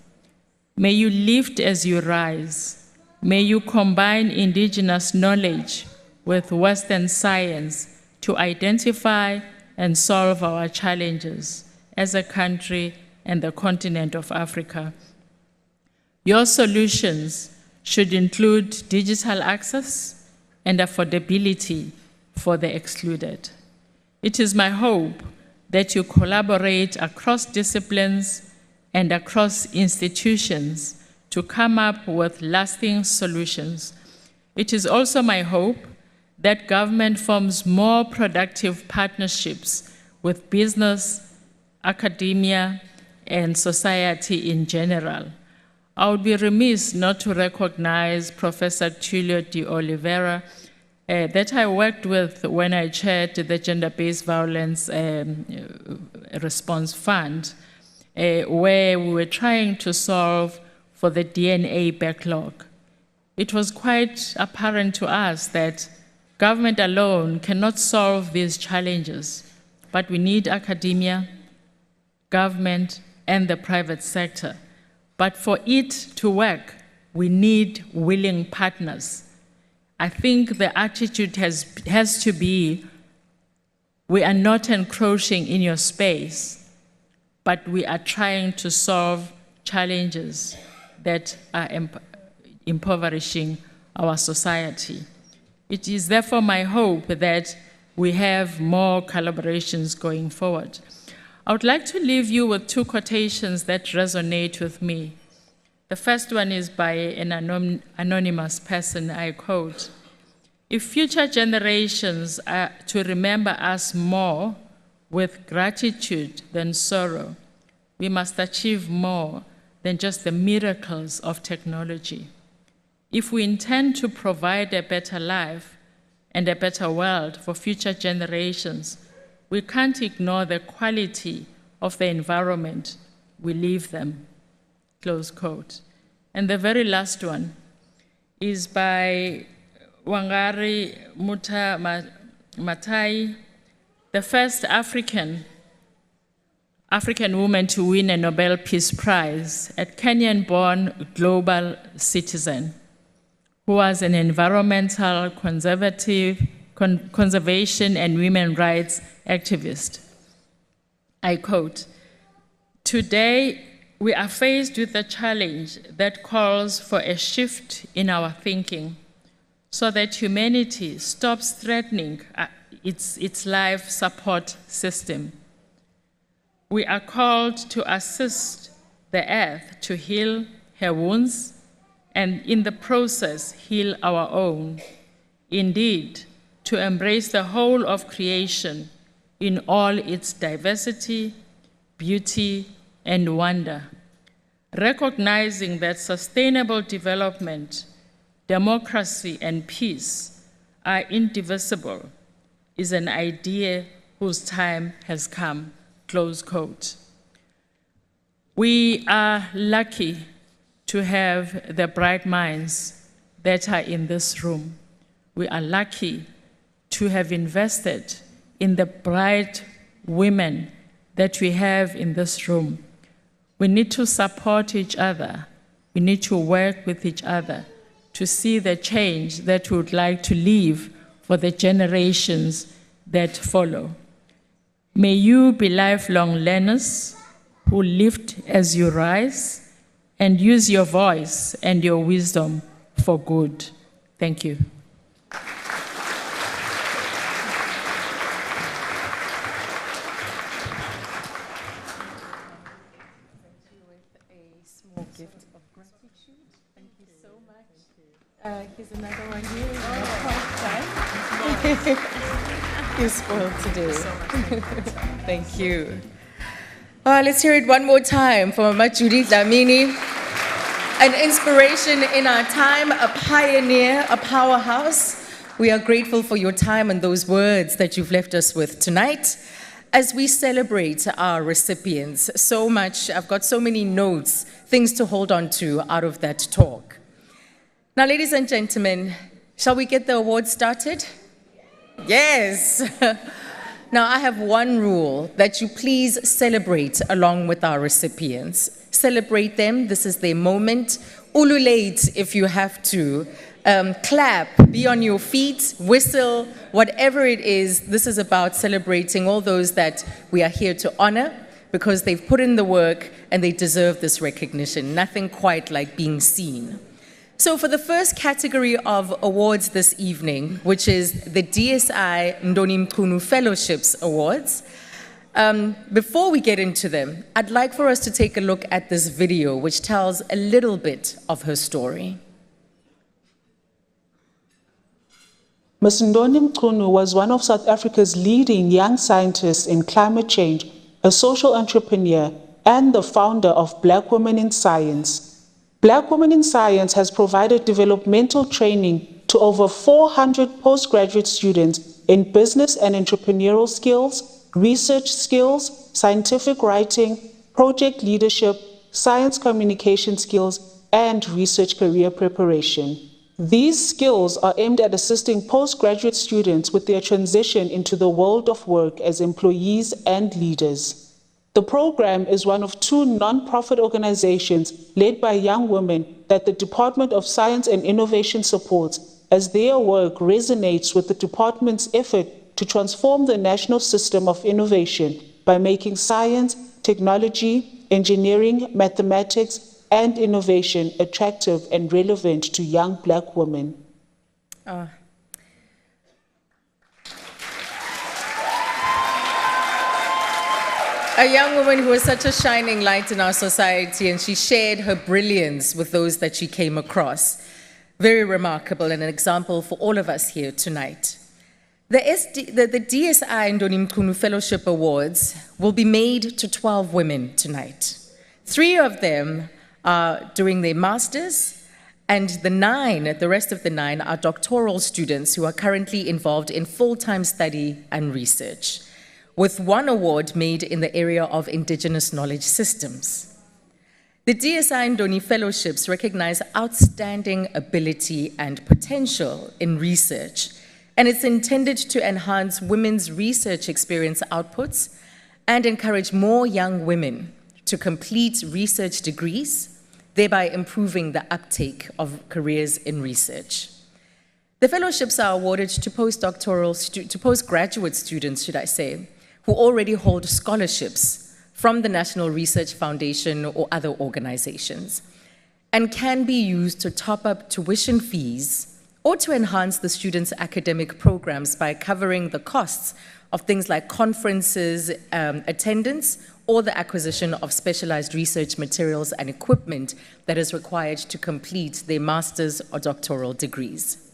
May you lift as you rise. May you combine indigenous knowledge with Western science to identify and solve our challenges as a country and the continent of Africa. Your solutions should include digital access and affordability for the excluded. It is my hope that you collaborate across disciplines and across institutions to come up with lasting solutions. It is also my hope that government forms more productive partnerships with business, academia, and society in general. I would be remiss not to recognize Professor Tulio de Oliveira that I worked with when I chaired the Gender-Based Violence Response Fund, where we were trying to solve for the DNA backlog. It was quite apparent to us that government alone cannot solve these challenges, but we need academia, government, and the private sector. But for it to work, we need willing partners. I think the attitude has to be, we are not encroaching in your space, but we are trying to solve challenges that are impoverishing our society. It is therefore my hope that we have more collaborations going forward. I would like to leave you with two quotations that resonate with me. The first one is by an anonymous person. I quote, "If future generations are to remember us more with gratitude than sorrow, we must achieve more than just the miracles of technology. If we intend to provide a better life and a better world for future generations, we can't ignore the quality of the environment we leave them." Close quote. And the very last one, is by Wangari Maathai, the first African woman to win a Nobel Peace Prize, a Kenyan-born global citizen who was an environmental conservation and women rights activist. I quote, "Today, we are faced with a challenge that calls for a shift in our thinking so that humanity stops threatening its life support system. We are called to assist the earth to heal her wounds and in the process heal our own. Indeed, to embrace the whole of creation in all its diversity, beauty, and wonder, recognizing that sustainable development, democracy, and peace are indivisible is an idea whose time has come," close quote. We are lucky to have the bright minds that are in this room. We are lucky to have invested in the bright women that we have in this room. We need to support each other. We need to work with each other to see the change that we would like to leave for the generations that follow. May you be lifelong learners who lift as you rise and use your voice and your wisdom for good. Thank you. Here's another one here. You're spoiled today. Thank you. Let's hear it one more time from Judy, Dlamini. An inspiration in our time, a pioneer, a powerhouse. We are grateful for your time and those words that you've left us with tonight as we celebrate our recipients. So much, I've got so many notes, things to hold on to out of that talk. Now, ladies and gentlemen, shall we get the awards started? Yes. Now, I have one rule, that you please celebrate along with our recipients. Celebrate them. This is their moment. Ululate if you have to. Clap, be on your feet, whistle, whatever it is. This is about celebrating all those that we are here to honor because they've put in the work and they deserve this recognition. Nothing quite like being seen. So for the first category of awards this evening, which is the DSi Fellowship Awards, before we get into them, I'd like for us to take a look at this video, which tells a little bit of her story. Ms. Ndoni Mchunu was one of South Africa's leading young scientists in climate change, a social entrepreneur, and the founder of Black Women in Science. Black Women in Science has provided developmental training to over 400 postgraduate students in business and entrepreneurial skills, research skills, scientific writing, project leadership, science communication skills, and research career preparation. These skills are aimed at assisting postgraduate students with their transition into the world of work as employees and leaders. The program is one of 2 non-profit organizations led by young women that the Department of Science and Innovation supports, as their work resonates with the department's effort to transform the national system of innovation by making science, technology, engineering, mathematics, and innovation attractive and relevant to young Black women. A young woman who was such a shining light in our society, and she shared her brilliance with those that she came across. Very remarkable and an example for all of us here tonight. The DSi Ndoni Fellowship Awards will be made to 12 women tonight. 3 of them are doing their masters, and the rest of the 9 are doctoral students who are currently involved in full-time study and research, with 1 award made in the area of indigenous knowledge systems. The DSi Ndoni Fellowships recognize outstanding ability and potential in research, and it's intended to enhance women's research experience outputs and encourage more young women to complete research degrees, thereby improving the uptake of careers in research. The fellowships are awarded to postgraduate students, should I say, who already hold scholarships from the National Research Foundation or other organizations, and can be used to top up tuition fees or to enhance the students' academic programs by covering the costs of things like conferences, attendance, or the acquisition of specialized research materials and equipment that is required to complete their master's or doctoral degrees.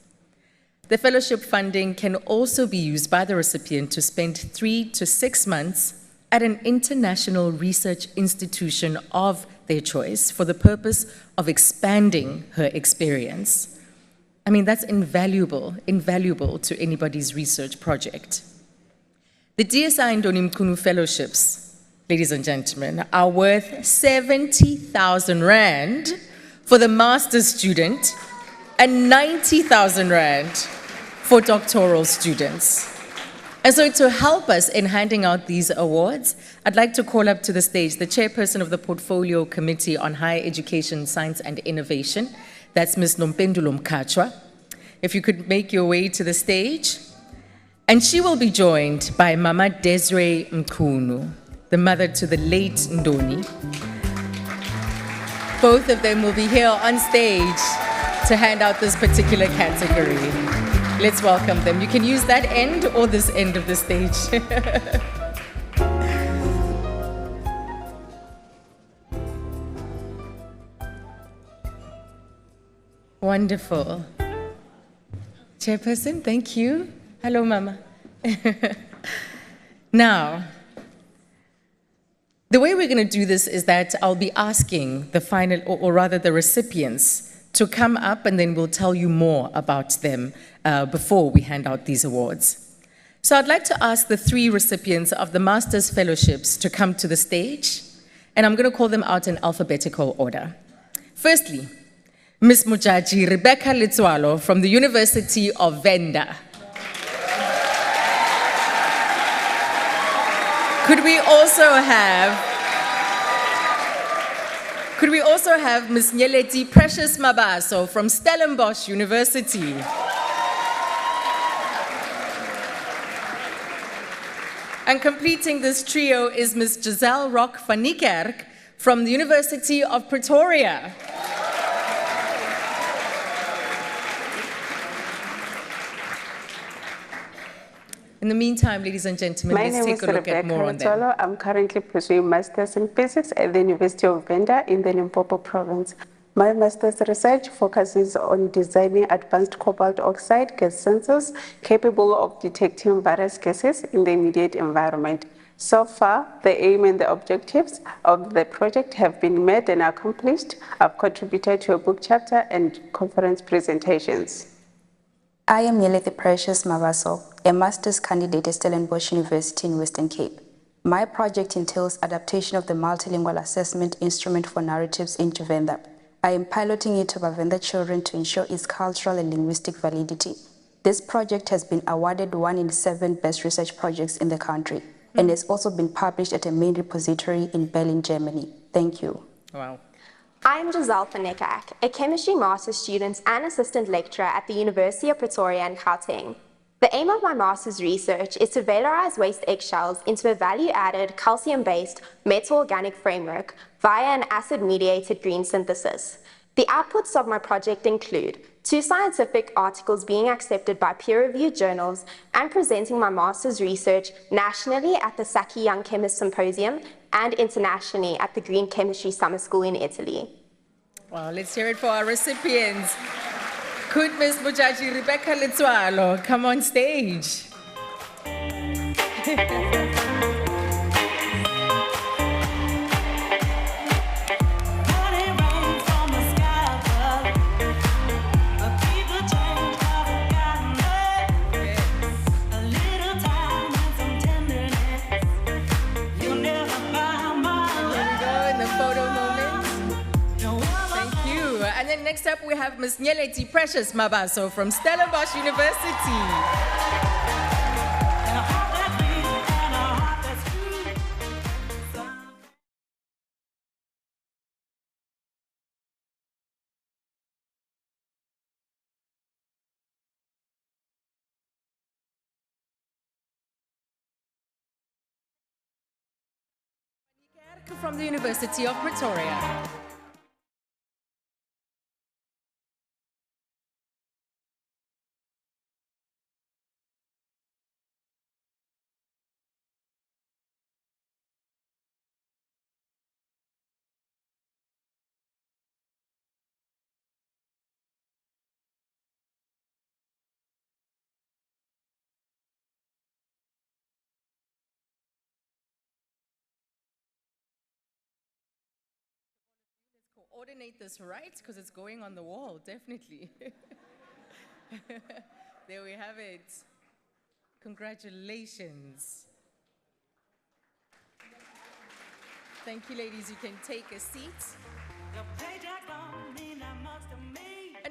The fellowship funding can also be used by the recipient to spend 3 to 6 months at an international research institution of their choice for the purpose of expanding her experience. I mean, that's invaluable to anybody's research project. The DSi Ndoni Mchunu Fellowships, ladies and gentlemen, are worth 70,000 Rand for the master's student and 90,000 Rand for doctoral students. And so to help us in handing out these awards, I'd like to call up to the stage the chairperson of the Portfolio Committee on Higher Education, Science and Innovation, that's Ms. Nompendulo Mkachwa. If you could make your way to the stage. And she will be joined by Mama Desiree Mchunu, the mother to the late Ndoni. Both of them will be here on stage to hand out this particular category. Let's welcome them. You can use that end or this end of the stage. Wonderful. Chairperson, thank you. Hello, Mama. Now, the way we're going to do this is that I'll be asking the final, or rather the recipients, to come up, and then we'll tell you more about them before we hand out these awards. So I'd like to ask the 3 recipients of the Master's Fellowships to come to the stage, and I'm going to call them out in alphabetical order. Firstly, Ms. Mojaji Rebecca Letswalo from the University of Venda. Could we also have Ms. Nyeleti Precious Mabaso from Stellenbosch University? And completing this trio is Ms. Giselle Rock van Niekerk from the University of Pretoria. In the meantime, ladies and gentlemen, let's take a look at more on them. My name is Rebecca Letswalo. I'm currently pursuing Masters in Physics at the University of Venda in the Limpopo province. My master's research focuses on designing advanced cobalt oxide gas sensors capable of detecting various gases in the immediate environment. So far, the aim and the objectives of the project have been met and accomplished. I've contributed to a book chapter and conference presentations. I am Nyeleti Precious Mabaso, a master's candidate at Stellenbosch University in Western Cape. My project entails adaptation of the multilingual assessment instrument for narratives into Venda. I am piloting it over Venda children to ensure its cultural and linguistic validity. This project has been awarded 1 in 7 best research projects in the country, and has also been published at a main repository in Berlin, Germany. Thank you. Wow. I'm Giselle van Niekerk, a chemistry master's student and assistant lecturer at the University of Pretoria in Gauteng. The aim of my master's research is to valorize waste eggshells into a value-added, calcium-based metal-organic framework via an acid-mediated green synthesis. The outputs of my project include 2 scientific articles being accepted by peer-reviewed journals and presenting my master's research nationally at the Sacchi Young Chemist Symposium and internationally at the Green Chemistry Summer School in Italy. Wow, let's hear it for our recipients. Could Ms. Mojaji Rebecca Letswalo come on stage? next up, we have Ms. Nyeleti Precious Mabaso from Stellenbosch University. From the University of Pretoria. Coordinate this right, because it's going on the wall, definitely. There we have it. Congratulations. Thank you, ladies. You can take a seat. And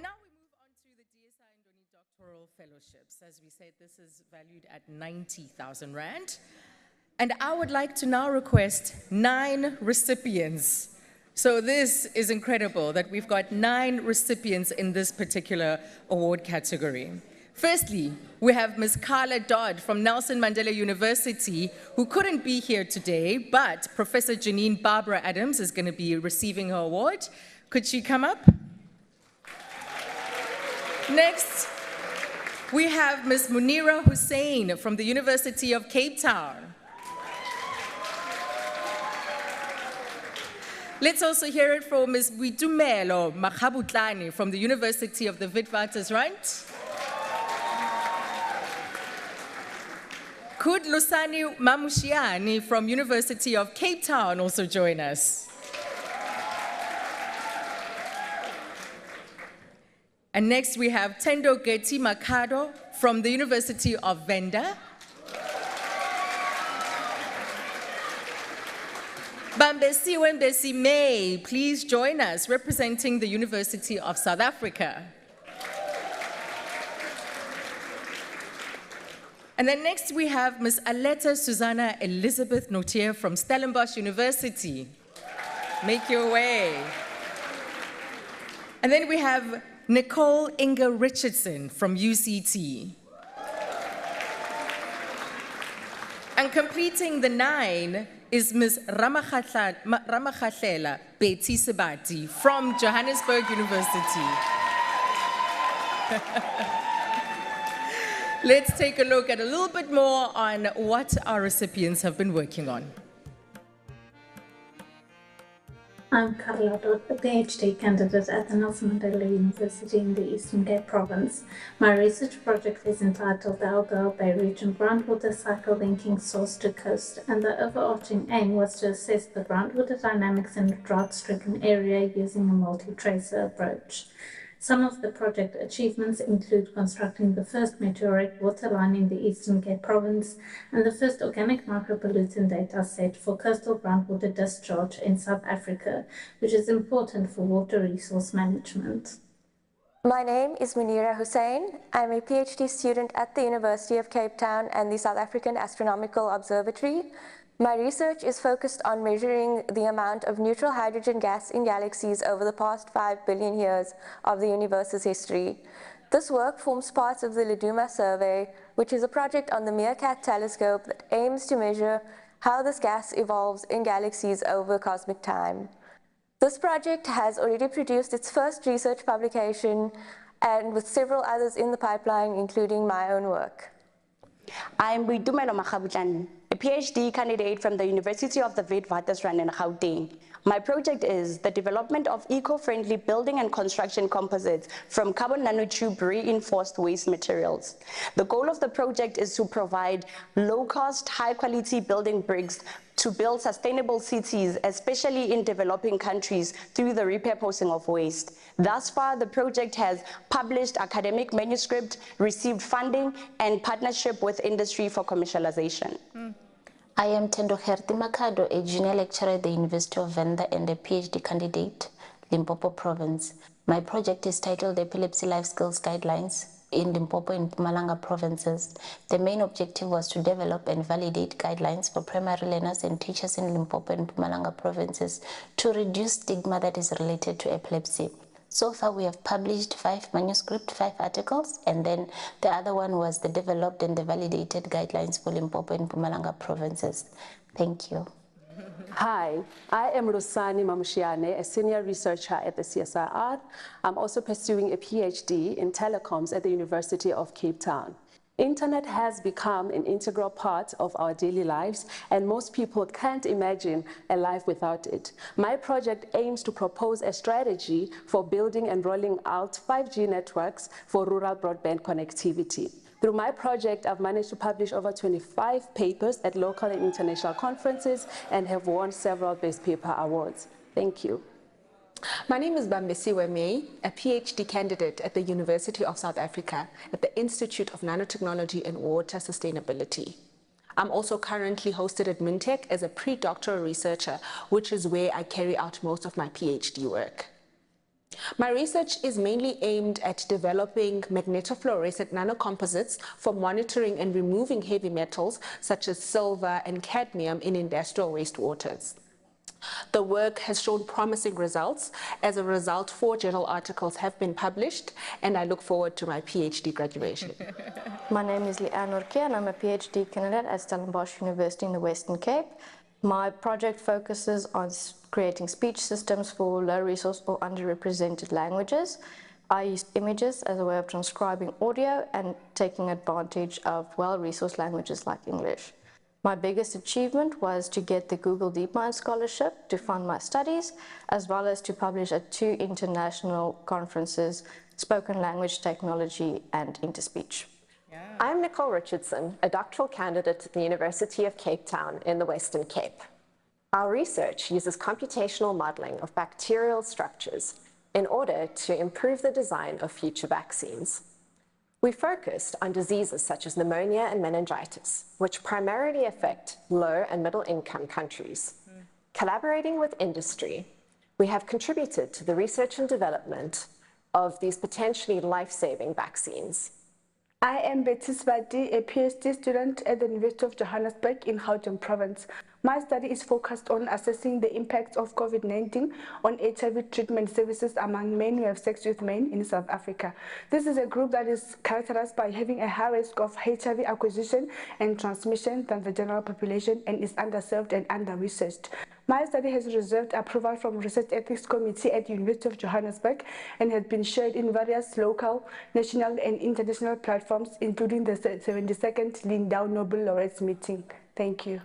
now we move on to the DSi Doctoral Fellowships. As we said, this is valued at 90,000 Rand. And I would like to now request 9 recipients. So this is incredible that we've got 9 recipients in this particular award category. Firstly, we have Ms. Carla Dodd from Nelson Mandela University, who couldn't be here today, but Professor Janine Barbara Adams is going to be receiving her award. Could she come up? Next, we have Ms. Munira Hussein from the University of Cape Town. Let's also hear it from Ms. Buitumelo Makhabutlani from the University of the Witwatersrand. Could Lusani Mamushiani from University of Cape Town also join us? And next we have Tendo Geti Makado from the University of Venda. Bambesi Wembesi May, please join us, representing the University of South Africa. And then next we have Ms. Aletta Susanna Elizabeth Notier from Stellenbosch University. Make your way. And then we have Nicole Inga Richardson from UCT. And completing the 9 is Ms. Ramakhatlela Betty Sebati from Johannesburg University. Let's take a look at a little bit more on what our recipients have been working on. I'm Carla Dodd, a PhD candidate at the Nelson Mandela University in the Eastern Cape Province. My research project is entitled the Algarve Bay Region Groundwater Cycle Linking Source to Coast, and the overarching aim was to assess the groundwater dynamics in a drought-stricken area using a multi-tracer approach. Some of the project achievements include constructing the first meteoric water line in the Eastern Cape Province and the first organic micropollutant data set for coastal groundwater discharge in South Africa, which is important for water resource management. My name is Munira Hussein. I'm a PhD student at the University of Cape Town and the South African Astronomical Observatory. My research is focused on measuring the amount of neutral hydrogen gas in galaxies over the past 5 billion years of the universe's history. This work forms part of the Leduma Survey, which is a project on the Meerkat telescope that aims to measure how this gas evolves in galaxies over cosmic time. This project has already produced its first research publication, and with several others in the pipeline, including my own work. I'm Buitumelo Makhabutlani, a PhD candidate from the University of the Witwatersrand in Gauteng. My project is the development of eco-friendly building and construction composites from carbon nanotube reinforced waste materials. The goal of the project is to provide low-cost, high-quality building bricks to build sustainable cities, especially in developing countries, through the repurposing of waste. Thus far, the project has published academic manuscript, received funding, and partnership with industry for commercialization. I am Tendo Gerti Makado, a junior lecturer at the University of Venda and a PhD candidate Limpopo Province. My project is titled Epilepsy Life Skills Guidelines in Limpopo and Mpumalanga provinces. The main objective was to develop and validate guidelines for primary learners and teachers in Limpopo and Mpumalanga provinces to reduce stigma that is related to epilepsy. So far, we have published 5 manuscripts, 5 articles, and then the other one was the developed and the validated guidelines for Limpopo and Mpumalanga provinces. Thank you. Hi, I am Rosani Mamushiane, a senior researcher at the CSIR. I'm also pursuing a PhD in telecoms at the University of Cape Town. Internet has become an integral part of our daily lives, and most people can't imagine a life without it. My project aims to propose a strategy for building and rolling out 5G networks for rural broadband connectivity. Through my project, I've managed to publish over 25 papers at local and international conferences and have won several Best Paper Awards. Thank you. My name is Bambisiwe May, a PhD candidate at the University of South Africa at the Institute of Nanotechnology and Water Sustainability. I'm also currently hosted at Mintech as a pre-doctoral researcher, which is where I carry out most of my PhD work. My research is mainly aimed at developing magnetofluorescent nanocomposites for monitoring and removing heavy metals such as silver and cadmium in industrial wastewaters. The work has shown promising results. As a result, 4 journal articles have been published, and I look forward to my PhD graduation. My name is Leanne Orke, and I'm a PhD candidate at Stellenbosch University in the Western Cape. My project focuses on creating speech systems for low-resource or underrepresented languages. I used images as a way of transcribing audio and taking advantage of well-resourced languages like English. My biggest achievement was to get the Google DeepMind Scholarship to fund my studies, as well as to publish at 2 international conferences, Spoken Language Technology and Interspeech. I'm Nicole Richardson, a doctoral candidate at the University of Cape Town in the Western Cape. Our research uses computational modeling of bacterial structures in order to improve the design of future vaccines. We focused on diseases such as pneumonia and meningitis, which primarily affect low and middle income countries. Collaborating with industry, we have contributed to the research and development of these potentially life-saving vaccines. I am Betty Svati, a PhD student at the University of Johannesburg in Gauteng Province. My study is focused on assessing the impact of COVID-19 on HIV treatment services among men who have sex with men in South Africa. This is a group that is characterized by having a high risk of HIV acquisition and transmission than the general population and is underserved and under-researched. My study has received approval from Research Ethics Committee at the University of Johannesburg and has been shared in various local, national and international platforms, including the 72nd Lindau Nobel Laureates meeting. Thank you.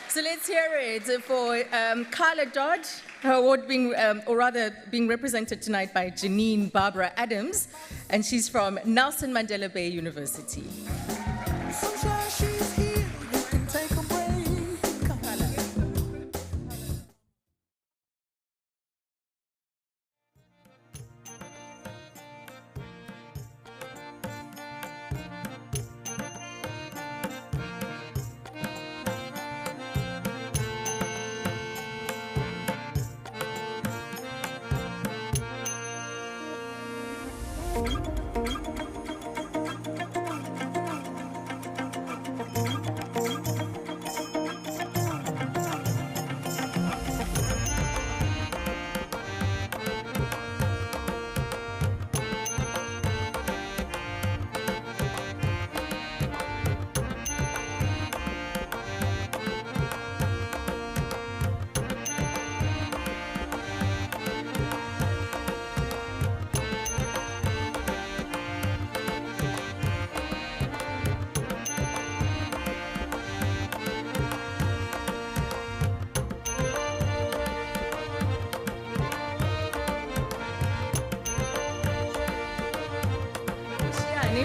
So let's hear it for Carla Dodd, her award being represented tonight by Janine Barbara Adams, and she's from Nelson Mandela Bay University.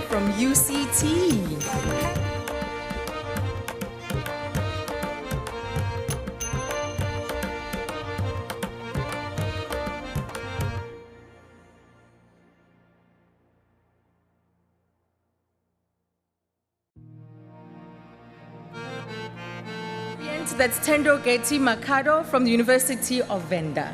From UCT. recipient, that's Tendo Geti Makado from the University of Venda.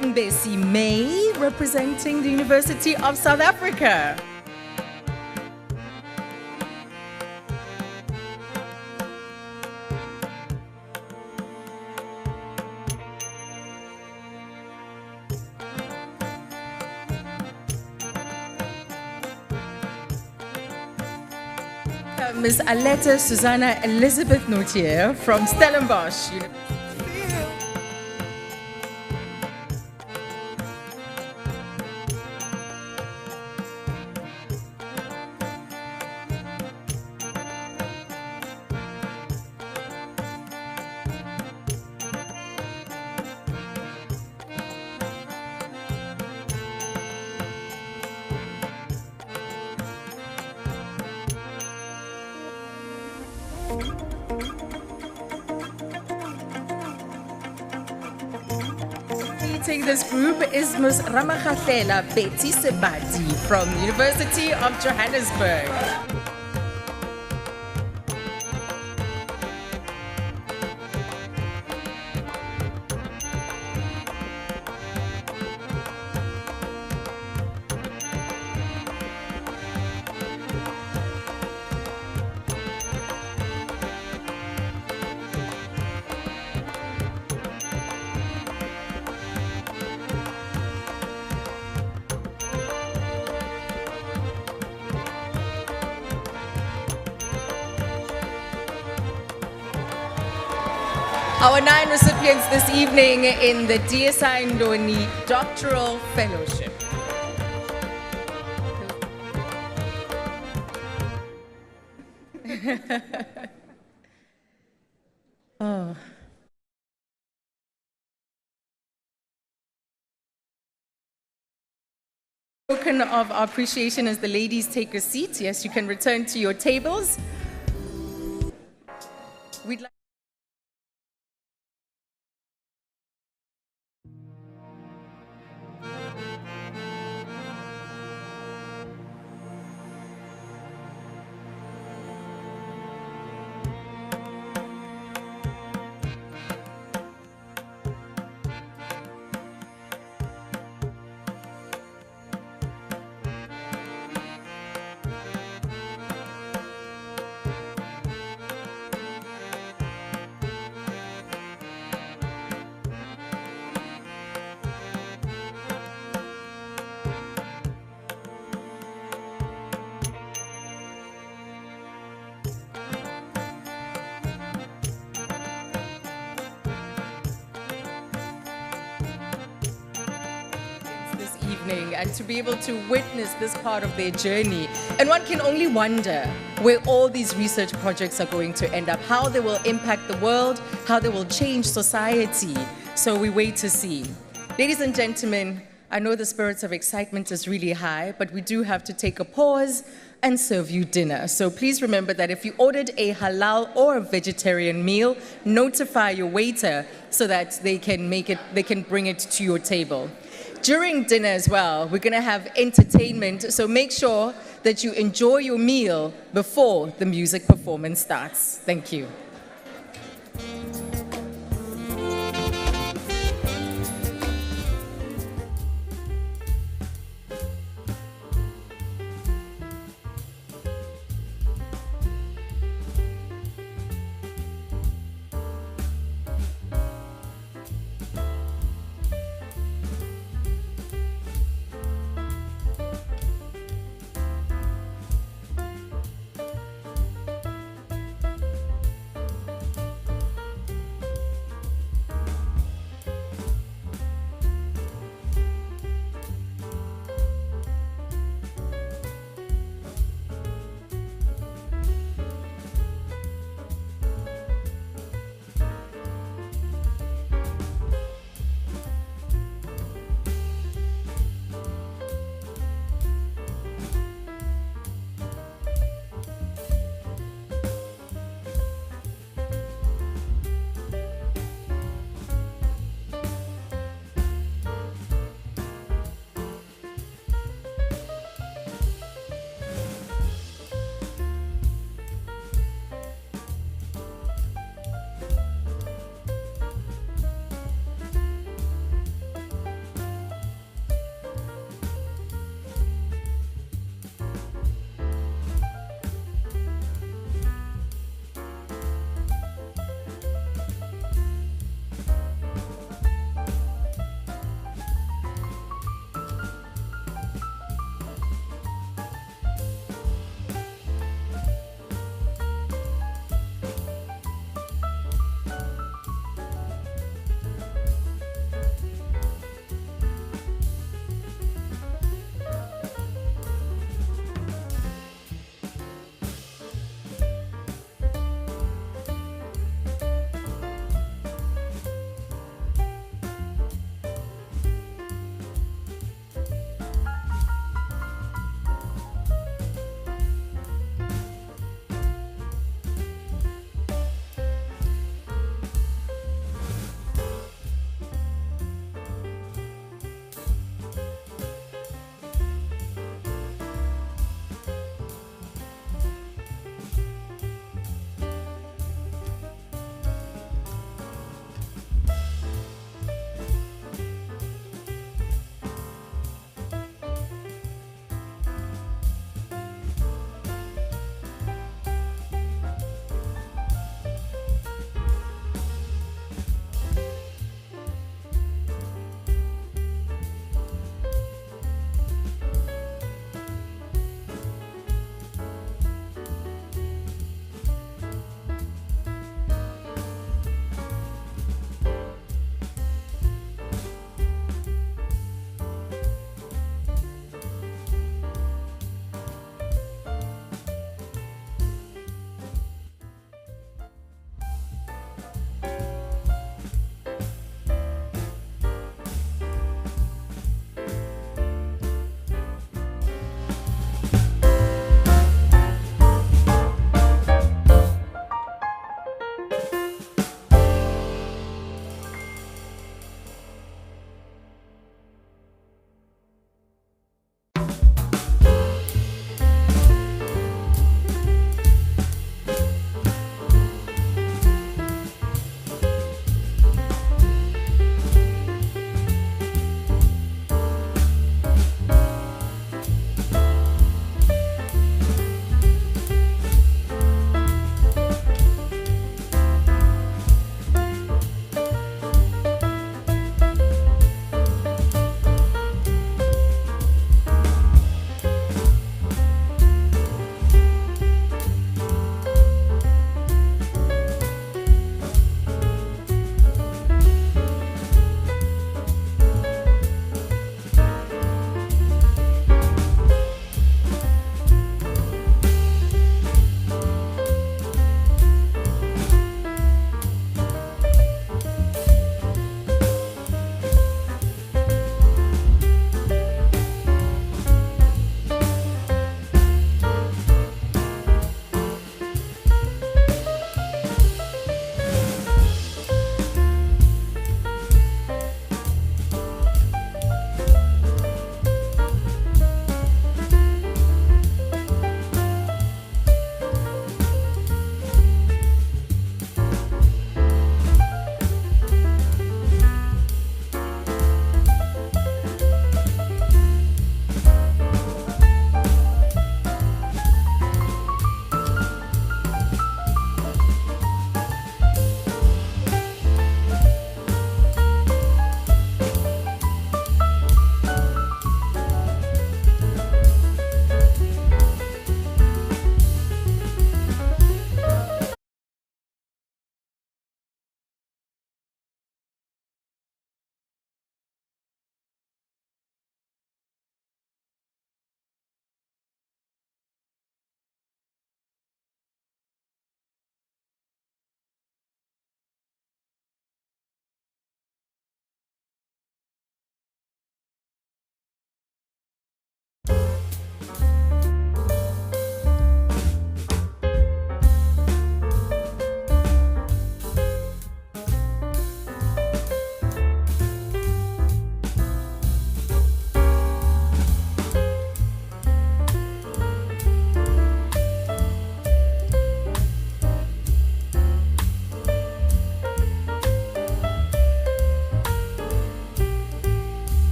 Mbesi May, representing the University of South Africa. Ms. Aletta Susanna Elizabeth Nautier from Stellenbosch University. Leading this group is Ms. Ramagafela Betty Sebati from the University of Johannesburg. Our 9 recipients this evening in the DSi Ndoni Doctoral Fellowship. Oh. Token of our appreciation as the ladies take a seat. Yes, you can return to your tables. We'd like and to be able to witness this part of their journey. And one can only wonder where all these research projects are going to end up, how they will impact the world, how they will change society. So we wait to see. Ladies and gentlemen, I know the spirits of excitement is really high, but we do have to take a pause and serve you dinner. So please remember that if you ordered a halal or a vegetarian meal, notify your waiter so that they can bring it to your table. During dinner as well, we're going to have entertainment, so make sure that you enjoy your meal before the music performance starts. Thank you.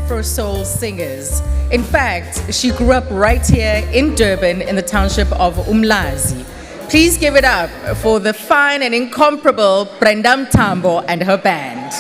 Afro soul singers. In fact, she grew up right here in Durban in the township of Umlazi. Please give it up for the fine and incomparable Brenda Mtambo and her band.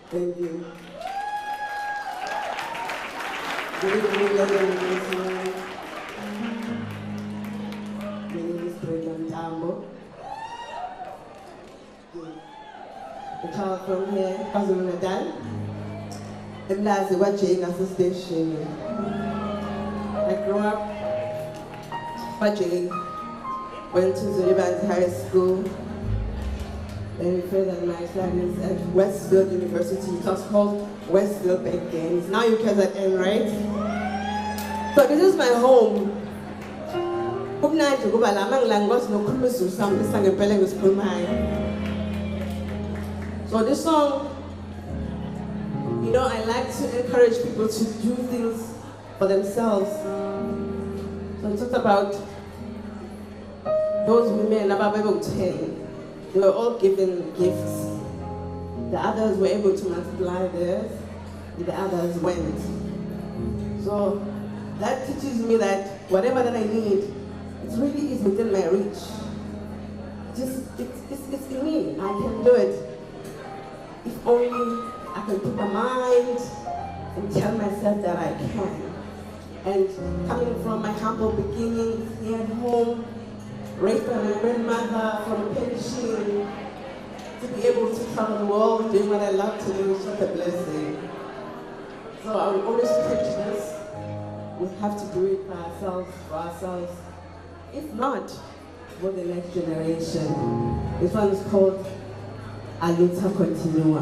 Thank you. Good evening, everyone. My name is President Tambo. A child from here, KwaZulu-Natal. I'm Lazi Wajing Station. I grew up Wajing, went to Durban High School, then further my studies at Westfield University. It was called Westfield back then. It's now UKZN, right? So this is my home. So this song, you know, I like to encourage people to do things for themselves. So it's not about those women, about 10. They were all given gifts. The others were able to multiply theirs, and the others went. So that teaches me that whatever that I need, it really is within my reach. It's in me. I can do it. If only I can put my mind and tell myself that I can. And coming from my humble beginnings here at home, raised by my grandmother from a pension, to be able to travel the world doing what I love to do is just a blessing. So I will always preach this. We have to do it by ourselves, for ourselves. If not, for the next generation. This one is called Aluta Continua.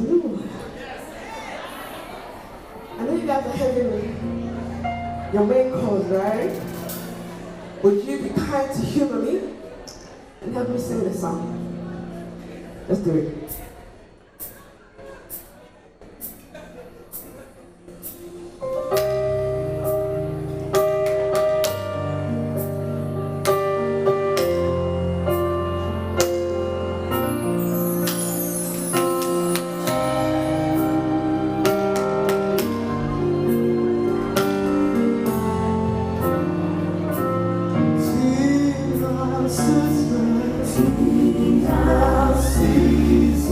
Ooh. I know you guys are having your main course, right? Would you be kind to humor me and help me sing this song? Let's do it. See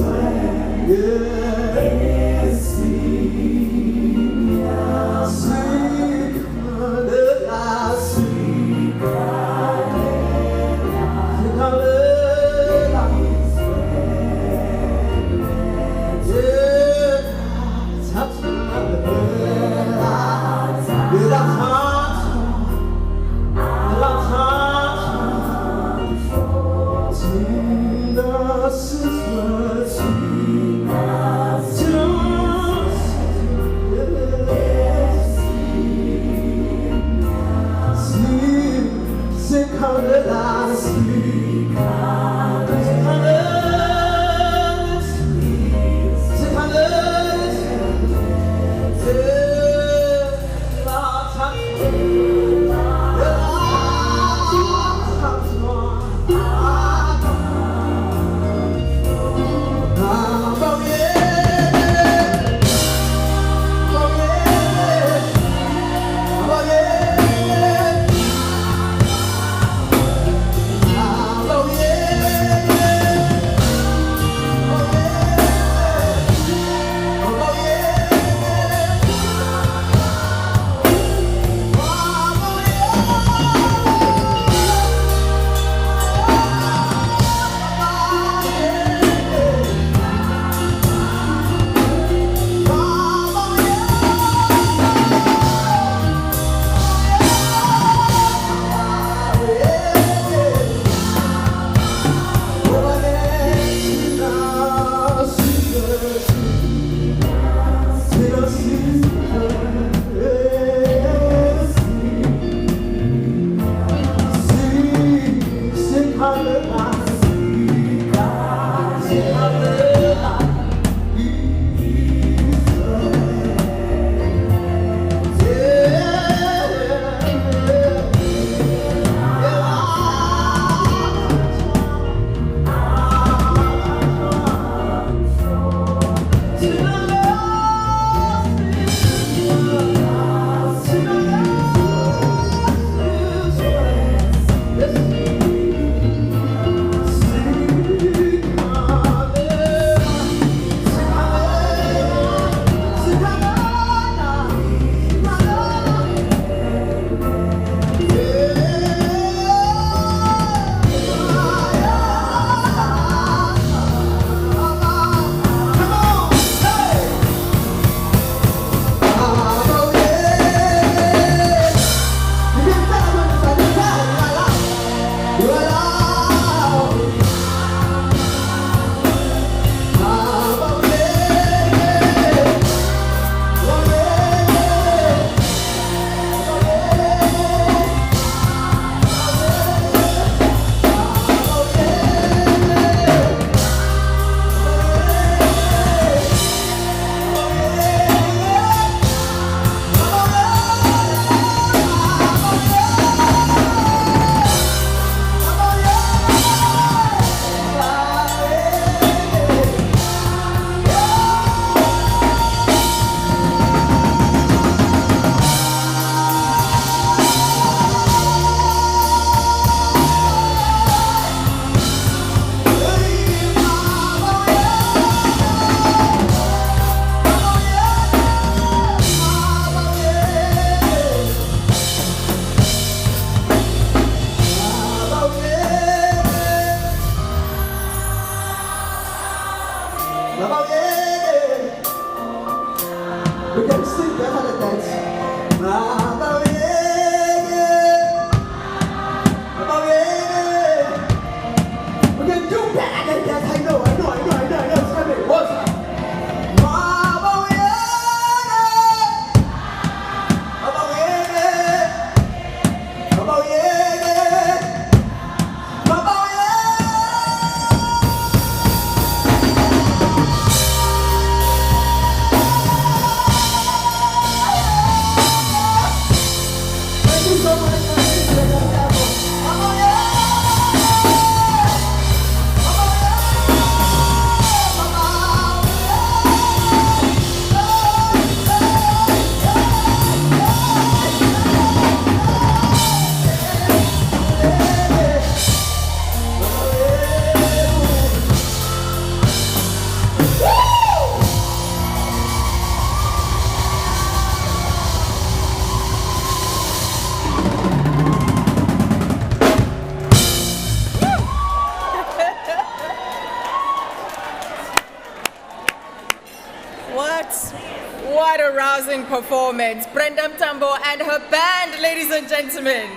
What a rousing performance. Brenda Mtambo and her band, ladies and gentlemen.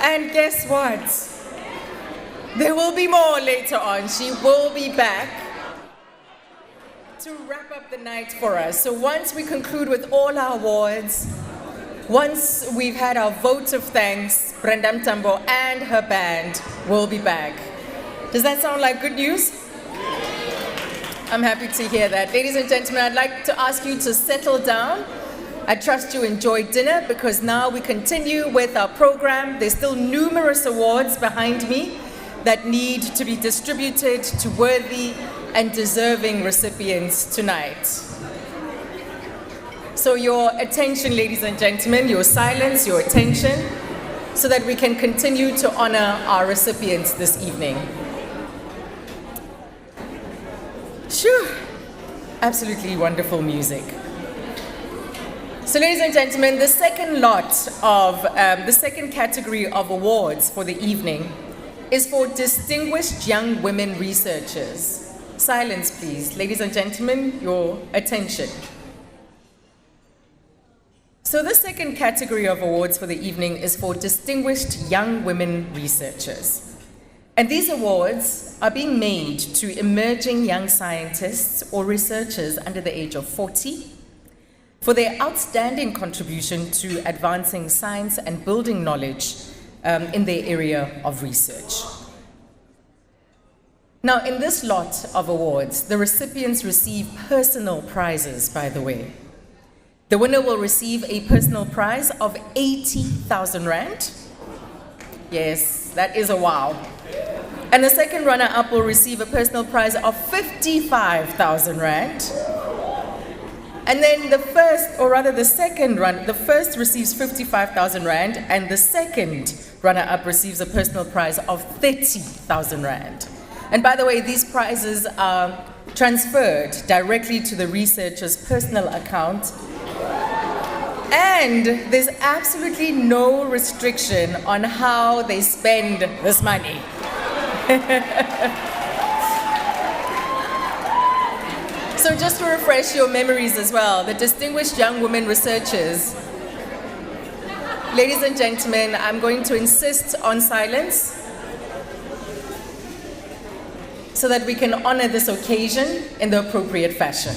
And guess what? There will be more later on. She will be back to wrap up the night for us. So once we conclude with all our awards, once we've had our vote of thanks, Brenda Mtambo and her band will be back. Does that sound like good news? I'm happy to hear that. Ladies and gentlemen, I'd like to ask you to settle down. I trust you enjoyed dinner because now we continue with our program. There's still numerous awards behind me that need to be distributed to worthy and deserving recipients tonight. So your attention, ladies and gentlemen, your silence, your attention, so that we can continue to honor our recipients this evening. Shoo! Absolutely wonderful music. So ladies and gentlemen, the second the second category of awards for the evening is for distinguished young women researchers. Silence, please. Ladies and gentlemen, your attention. So the second category of awards for the evening is for distinguished young women researchers. And these awards are being made to emerging young scientists or researchers under the age of 40 for their outstanding contribution to advancing science and building knowledge in their area of research. Now, in this lot of awards, the recipients receive personal prizes, by the way. The winner will receive a personal prize of 80,000 Rand. Yes, that is a wow. And the second runner-up will receive a personal prize of 55,000 Rand. And then the first receives 55,000 Rand, and the second runner-up receives a personal prize of 30,000 Rand. And by the way, these prizes are transferred directly to the researcher's personal account. And there's absolutely no restriction on how they spend this money. So just to refresh your memories as well, the distinguished young women researchers, ladies and gentlemen, I'm going to insist on silence so that we can honor this occasion in the appropriate fashion.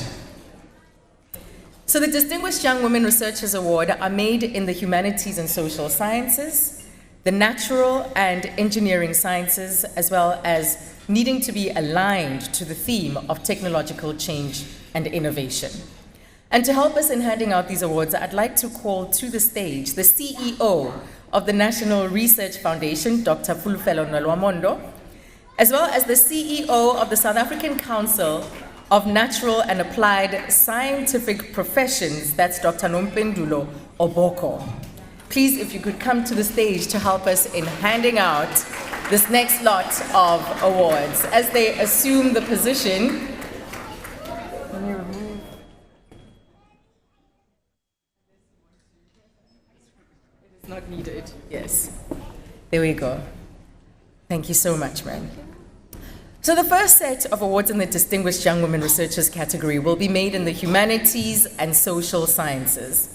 So the Distinguished Young Women Researchers Award are made in the humanities and social sciences, the natural and engineering sciences, as well as needing to be aligned to the theme of technological change and innovation. And to help us in handing out these awards, I'd like to call to the stage the CEO of the National Research Foundation, Dr. Fulufelo Nolwamondo, as well as the CEO of the South African Council of Natural and Applied Scientific Professions, that's Dr. Nompendulo Oboko. Please, if you could come to the stage to help us in handing out this next lot of awards. As they assume the position, it's not needed, yes. There we go. Thank you so much, man. So the first set of awards in the Distinguished Young Women Researchers category will be made in the humanities and social sciences.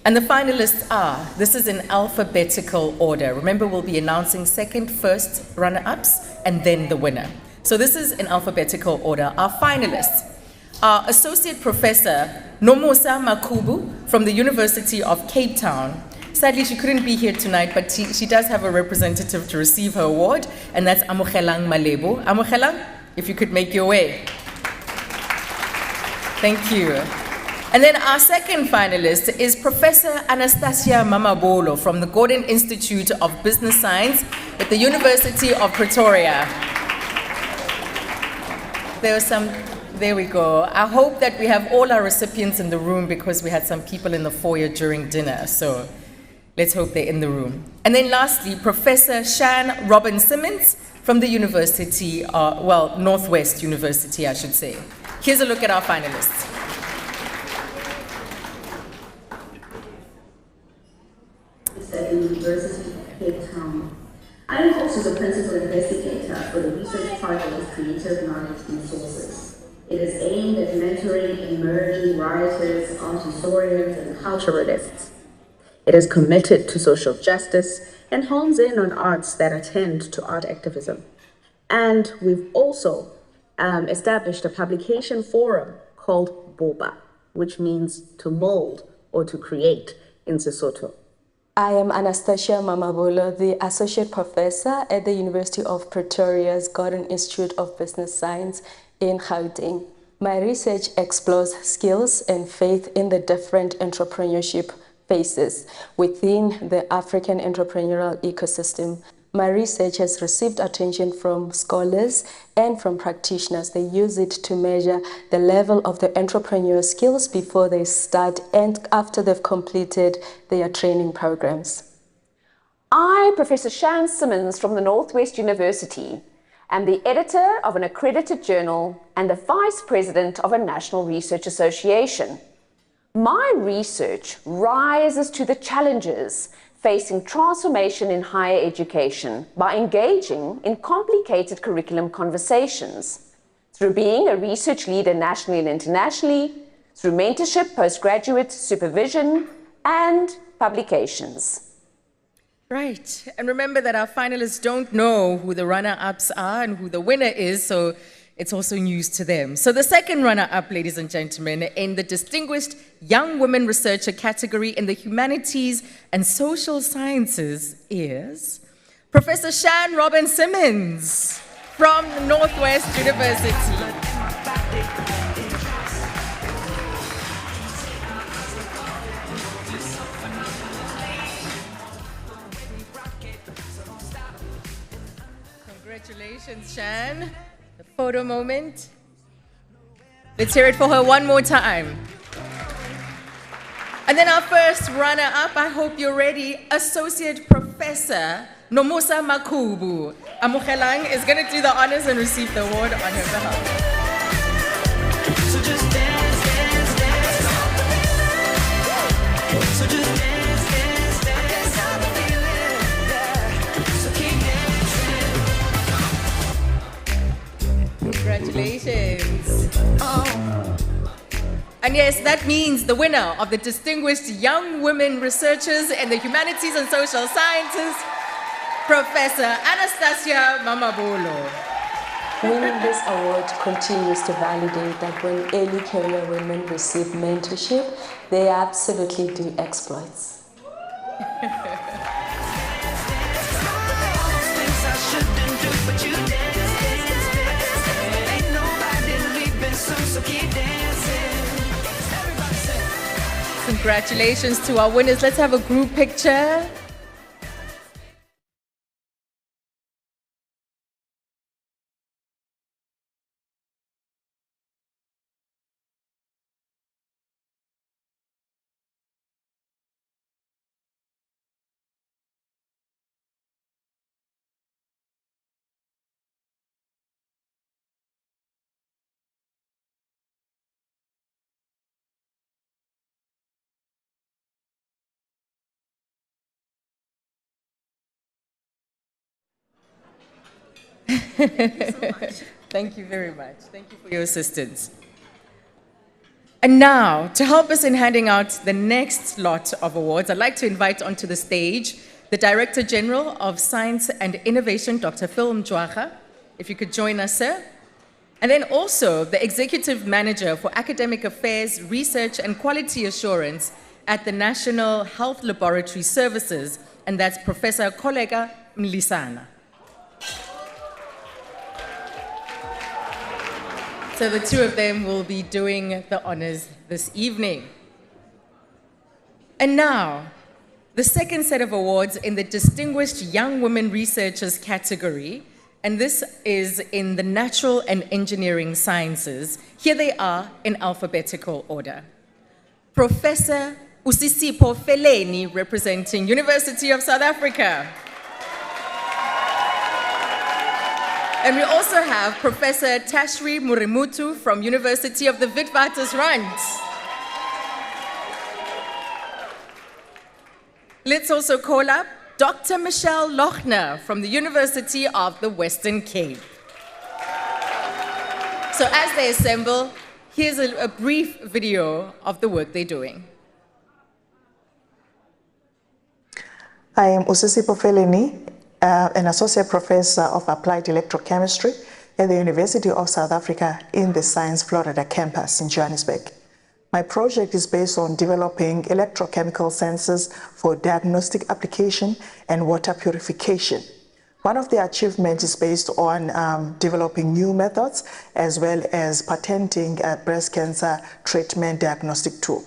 And the finalists are, this is in alphabetical order. Remember, we'll be announcing second, first runner-ups, and then the winner. So this is in alphabetical order. Our finalists are Associate Professor Nomusa Makubu from the University of Cape Town. Sadly, she couldn't be here tonight, but she does have a representative to receive her award, and that's Amogelang Malebo. Amogelang, if you could make your way. Thank you. And then our second finalist is Professor Anastasia Mamabolo from the Gordon Institute of Business Science at the University of Pretoria. There we go. I hope that we have all our recipients in the room because we had some people in the foyer during dinner, so let's hope they're in the room. And then lastly, Professor Shan Robin Simmons from the University, Northwest University, I should say. Here's a look at our finalists. At the University of Cape Town. I am also the principal investigator for the research project Creative Knowledge Resources. It is aimed at mentoring emerging writers, art historians, and culturalists. It is committed to social justice and hones in on arts that attend to art activism. And we've also established a publication forum called BOBA, which means to mold or to create in Sesotho. I am Anastasia Mamabolo, the Associate Professor at the University of Pretoria's Gordon Institute of Business Science in Gauteng. My research explores skills and faith in the different entrepreneurship phases within the African entrepreneurial ecosystem. My research has received attention from scholars and from practitioners. They use it to measure the level of the entrepreneurial skills before they start and after they've completed their training programs. I, Professor Shan Simmons from the Northwest University, am the editor of an accredited journal and the vice president of a national research association. My research rises to the challenges facing transformation in higher education by engaging in complicated curriculum conversations, through being a research leader nationally and internationally, through mentorship, postgraduate supervision, and publications. Right, and remember that our finalists don't know who the runner-ups are and who the winner is, so it's also news to them. So the second runner-up, ladies and gentlemen, in the Distinguished Young Women Researcher category in the Humanities and Social Sciences is Professor Shan Robin Simmons from Northwest University. Congratulations, Shan. The photo moment. Let's hear it for her one more time. And then our first runner-up, I hope you're ready, Associate Professor Nomusa Makubu. Amukelang is going to do the honors and receive the award on her behalf. So just dance, dance, dance. So just dance, dance, dance. How the feeling, yeah. So keep dancing. Congratulations. Oh. And yes, that means the winner of the Distinguished Young Women Researchers in the Humanities and Social Sciences, Professor Anastasia Mamabolo. Winning this award continues to validate that when early career women receive mentorship, they absolutely do exploits. Congratulations to our winners. Let's have a group picture. Thank you so much. Thank you very much. Thank you for your assistance. And now, to help us in handing out the next lot of awards, I'd like to invite onto the stage the Director General of Science and Innovation, Dr. Phil Mjwara. If you could join us, sir. And then also the Executive Manager for Academic Affairs, Research and Quality Assurance at the National Health Laboratory Services, and that's Professor Koleka Mlisana. So the two of them will be doing the honors this evening. And now, the second set of awards in the Distinguished Young Women Researchers category, and this is in the Natural and Engineering Sciences. Here they are in alphabetical order. Professor Usisipo Feleni, representing University of South Africa. And we also have Professor Tashri Murimutu from University of the Witwatersrand. Let's also call up Dr. Michelle Lochner from the University of the Western Cape. So as they assemble, here's a brief video of the work they're doing. I am Usisipo Feleni, an associate professor of applied electrochemistry at the University of South Africa in the Science Florida campus in Johannesburg. My project is based on developing electrochemical sensors for diagnostic application and water purification. One of the achievements is based on developing new methods as well as patenting a breast cancer treatment diagnostic tool.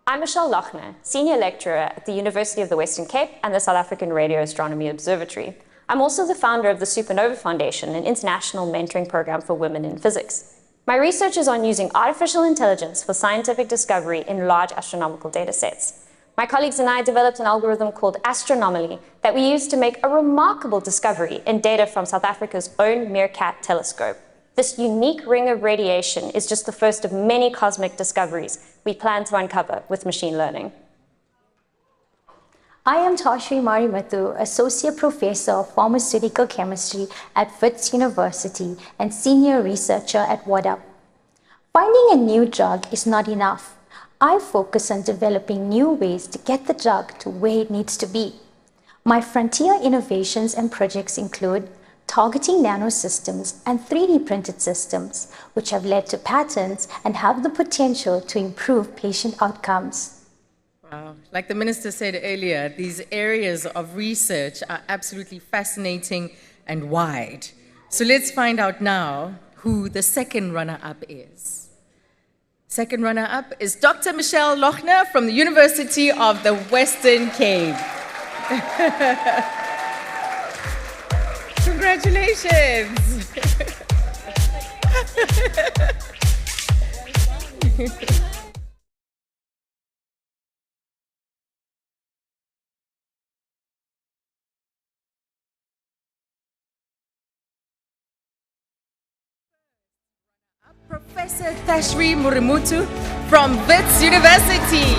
I'm Michelle Lochner, Senior Lecturer at the University of the Western Cape and the South African Radio Astronomy Observatory. I'm also the founder of the Supernova Foundation, an international mentoring program for women in physics. My research is on using artificial intelligence for scientific discovery in large astronomical data sets. My colleagues and I developed an algorithm called Astronomy that we used to make a remarkable discovery in data from South Africa's own Meerkat telescope. This unique ring of radiation is just the first of many cosmic discoveries we plan to uncover with machine learning. I am Tashri Marimathu, Associate Professor of Pharmaceutical Chemistry at Wits University and Senior Researcher at WADA. Finding a new drug is not enough. I focus on developing new ways to get the drug to where it needs to be. My frontier innovations and projects include targeting nanosystems and 3D printed systems, which have led to patents and have the potential to improve patient outcomes. Wow. Like the minister said earlier, these areas of research are absolutely fascinating and wide. So let's find out now who the second runner-up is. Second runner-up is Dr. Michelle Lochner from the University of the Western Cape. Congratulations. Professor Tashri Marimathu from Wits University.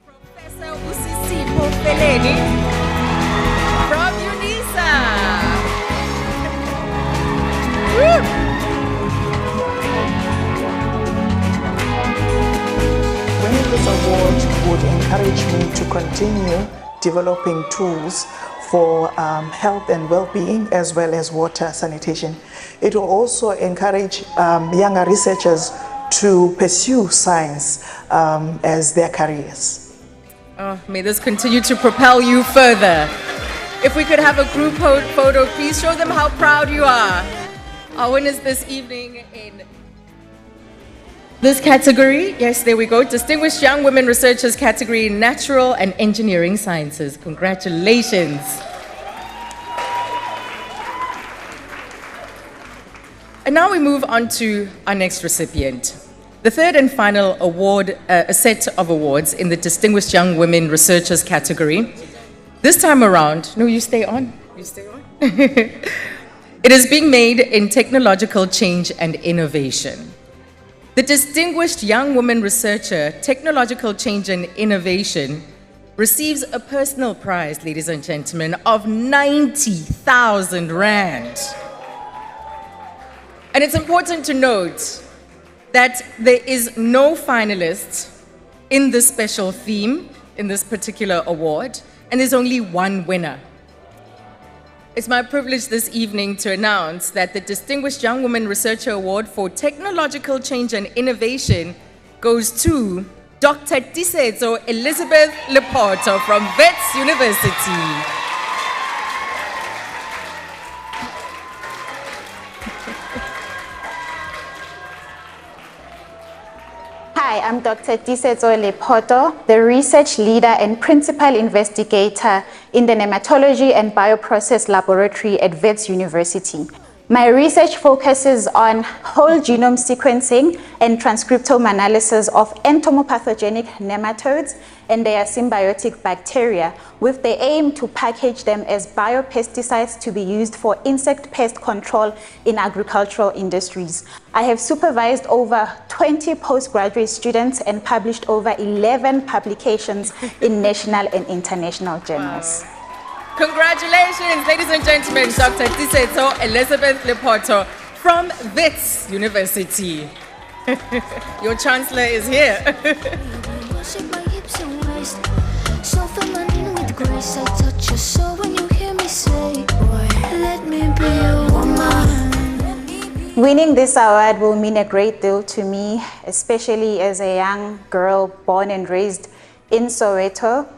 Professor Usisipo Feleni from UNISA. Winning this award would encourage me to continue developing tools for health and well-being as well as water sanitation. It will also encourage younger researchers to pursue science as their careers. Oh, may this continue to propel you further. If we could have a group photo, please show them how proud you are. Our winners this evening in this category, yes, there we go, Distinguished Young Women Researchers category in Natural and Engineering Sciences. Congratulations. And now we move on to our next recipient. The third and final award, a set of awards in the Distinguished Young Women Researchers category. This time around, no, you stay on. You stay on. It is being made in technological change and innovation. The Distinguished Young Woman Researcher, Technological Change and Innovation, receives a personal prize, ladies and gentlemen, of 90,000 Rand. And it's important to note that there is no finalist in this special theme, in this particular award, and there's only one winner. It's my privilege this evening to announce that the Distinguished Young Woman Researcher Award for Technological Change and Innovation goes to Dr. Tisetso Elizabeth Lepoto from Wits University. Hi, I'm Dr. Tisetso Lepoto, the research leader and principal investigator in the Nematology and Bioprocess Laboratory at Wits University. My research focuses on whole genome sequencing and transcriptome analysis of entomopathogenic nematodes and their symbiotic bacteria, with the aim to package them as biopesticides to be used for insect pest control in agricultural industries. I have supervised over 20 postgraduate students and published over 11 publications in national and international journals. Wow. Congratulations, ladies and gentlemen, Dr. Tisetso Elizabeth Lepoto from Wits University. Your chancellor is here. Winning this award will mean a great deal to me, especially as a young girl born and raised in Soweto.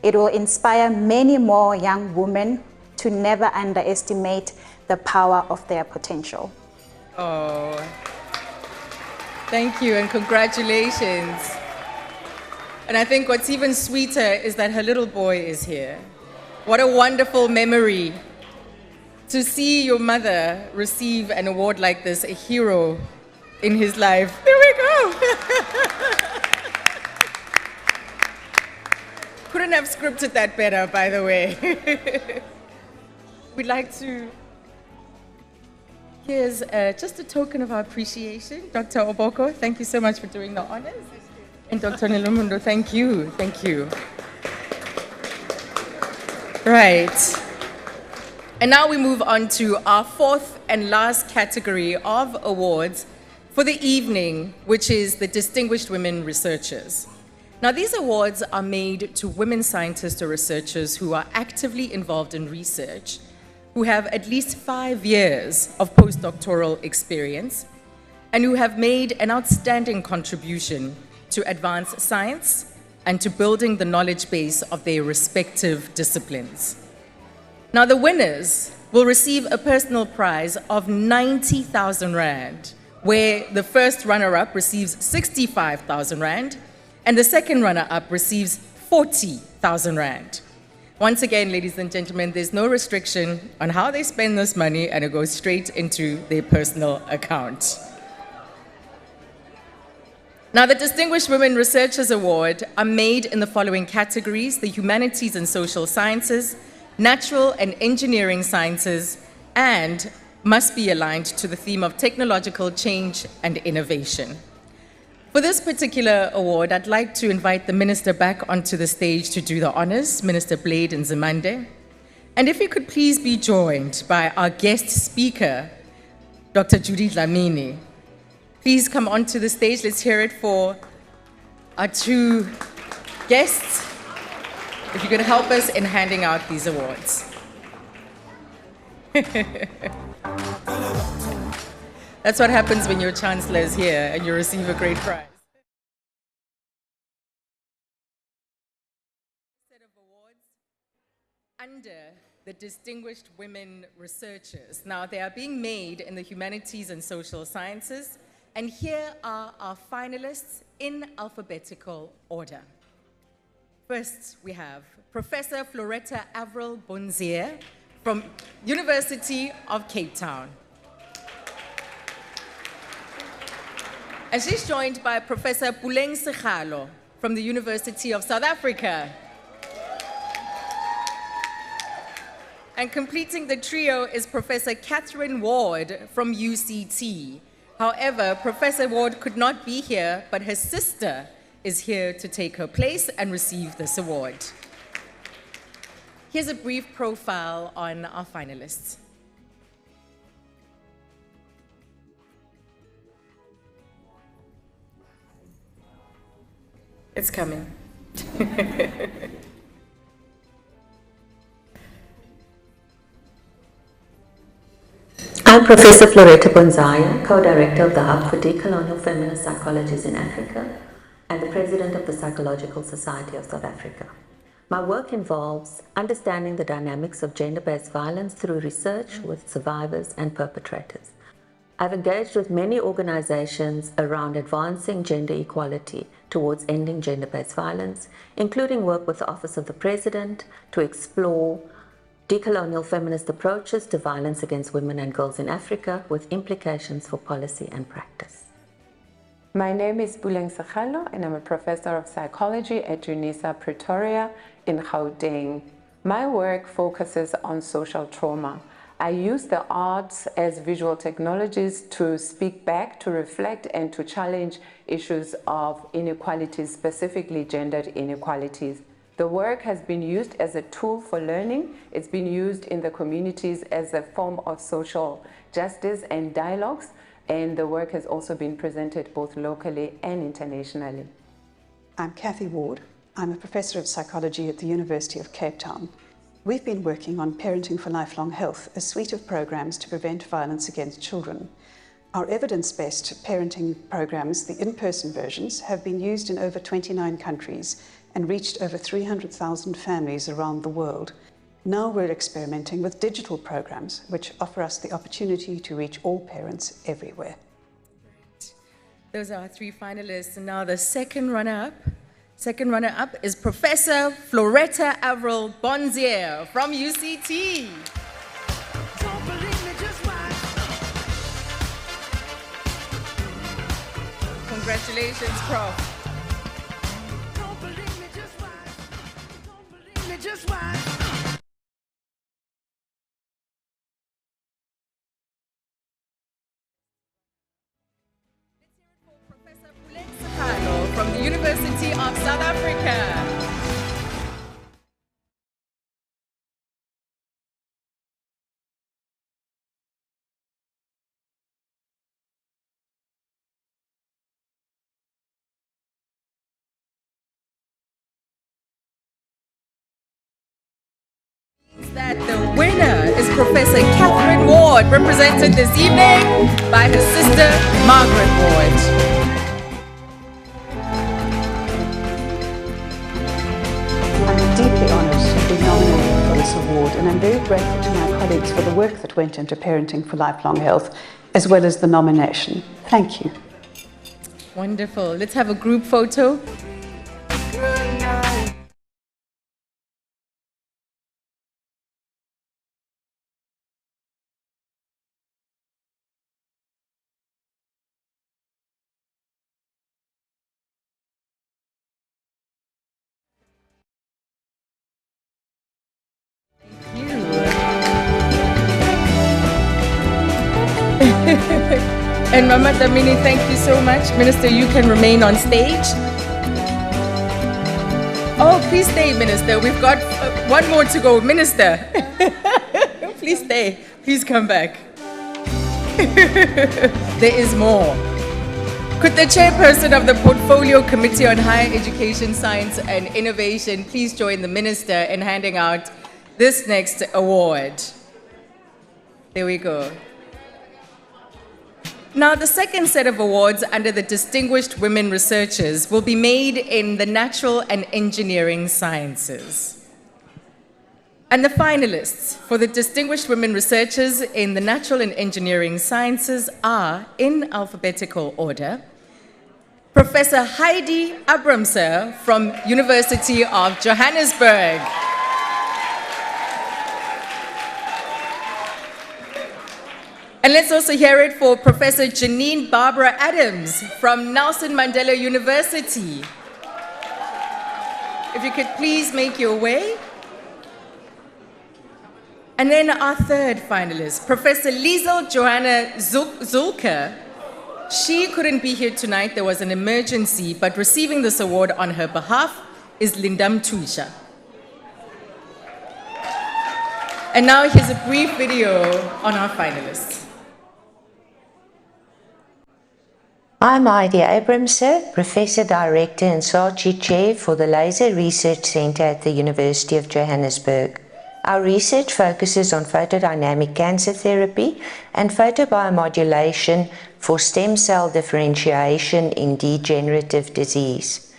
It will inspire many more young women to never underestimate the power of their potential. Oh, thank you and congratulations. And I think what's even sweeter is that her little boy is here. What a wonderful memory to see your mother receive an award like this, a hero in his life. There we go. Couldn't have scripted that better, by the way. We'd like to, here's just a token of our appreciation. Dr. Oboko, thank you so much for doing the honors. And Dr. Nelumundo, thank you, thank you. Right. And now we move on to our fourth and last category of awards for the evening, which is the Distinguished Women Researchers. Now, these awards are made to women scientists or researchers who are actively involved in research, who have at least 5 years of postdoctoral experience, and who have made an outstanding contribution to advance science and to building the knowledge base of their respective disciplines. Now, the winners will receive a personal prize of 90,000 Rand, where the first runner-up receives 65,000 Rand, and the second runner-up receives 40,000 Rand. Once again, ladies and gentlemen, there's no restriction on how they spend this money, and it goes straight into their personal account. Now, the Distinguished Women Researchers Award are made in the following categories: the Humanities and Social Sciences, Natural and Engineering Sciences, and must be aligned to the theme of technological change and innovation. For this particular award, I'd like to invite the Minister back onto the stage to do the honors, Minister Blade Nzimande. And if you could please be joined by our guest speaker, Dr. Judy Dlamini. Please come onto the stage. Let's hear it for our two guests. If you could help us in handing out these awards. That's what happens when your chancellor is here and you receive a great prize. Set of awards under the Distinguished Women Researchers. Now, they are being made in the Humanities and Social Sciences, and here are our finalists in alphabetical order. First, we have Professor Floretta Avril Bonzier from University of Cape Town. And she's joined by Professor Puleng Sekgalo from the University of South Africa. And completing the trio is Professor Catherine Ward from UCT. However, Professor Ward could not be here, but her sister is here to take her place and receive this award. Here's a brief profile on our finalists. It's coming. I'm Professor Floretta Bonzier, co-director of the Hub for Decolonial Feminist Psychologies in Africa and the president of the Psychological Society of South Africa. My work involves understanding the dynamics of gender-based violence through research with survivors and perpetrators. I've engaged with many organizations around advancing gender equality towards ending gender-based violence, including work with the Office of the President to explore Decolonial Feminist Approaches to Violence Against Women and Girls in Africa with Implications for Policy and Practice. My name is Buleng Sekgalo, and I'm a professor of psychology at UNISA Pretoria in Gauteng. My work focuses on social trauma. I use the arts as visual technologies to speak back, to reflect, and to challenge issues of inequalities, specifically gendered inequalities. The work has been used as a tool for learning. It's been used in the communities as a form of social justice and dialogues, and the work has also been presented both locally and internationally. I'm Kathy Ward. I'm a professor of psychology at the University of Cape Town. We've been working on Parenting for Lifelong Health, a suite of programs to prevent violence against children. Our evidence-based parenting programs, the in-person versions, have been used in over 29 countries and reached over 300,000 families around the world. Now we're experimenting with digital programs, which offer us the opportunity to reach all parents everywhere. Those are our three finalists. And now the second runner-up. Second runner-up is Professor Floretta Avril Bonzier from UCT. Congratulations, Prof. From the University of South Africa. That the winner is Professor Catherine Ward, represented this evening by her sister Margaret Ward. Deeply honoured to be nominated for this award, and I'm very grateful to my colleagues for the work that went into Parenting for Lifelong Health, as well as the nomination. Thank you. Wonderful. Let's have a group photo. And Mama Dlamini, thank you so much. Minister, you can remain on stage. Oh, please stay, Minister. We've got one more to go. Minister, please stay. Please come back. There is more. Could the chairperson of the Portfolio Committee on Higher Education, Science and Innovation please join the Minister in handing out this next award? There we go. Now, the second set of awards under the Distinguished Women Researchers will be made in the natural and engineering sciences. And the finalists for the Distinguished Women Researchers in the natural and engineering sciences are, in alphabetical order, Professor Heidi Abramser from University of Johannesburg. And let's also hear it for Professor Janine Barbara Adams from Nelson Mandela University. If you could please make your way. And then our third finalist, Professor Liesel Johanna Zulke. She couldn't be here tonight, there was an emergency, but receiving this award on her behalf is Lindam Tuisha. And now here's a brief video on our finalists. I'm Heidi Abramser, Professor Director and Saatchi Chair for the Laser Research Centre at the University of Johannesburg. Our research focuses on photodynamic cancer therapy and photobiomodulation for stem cell differentiation in degenerative disease.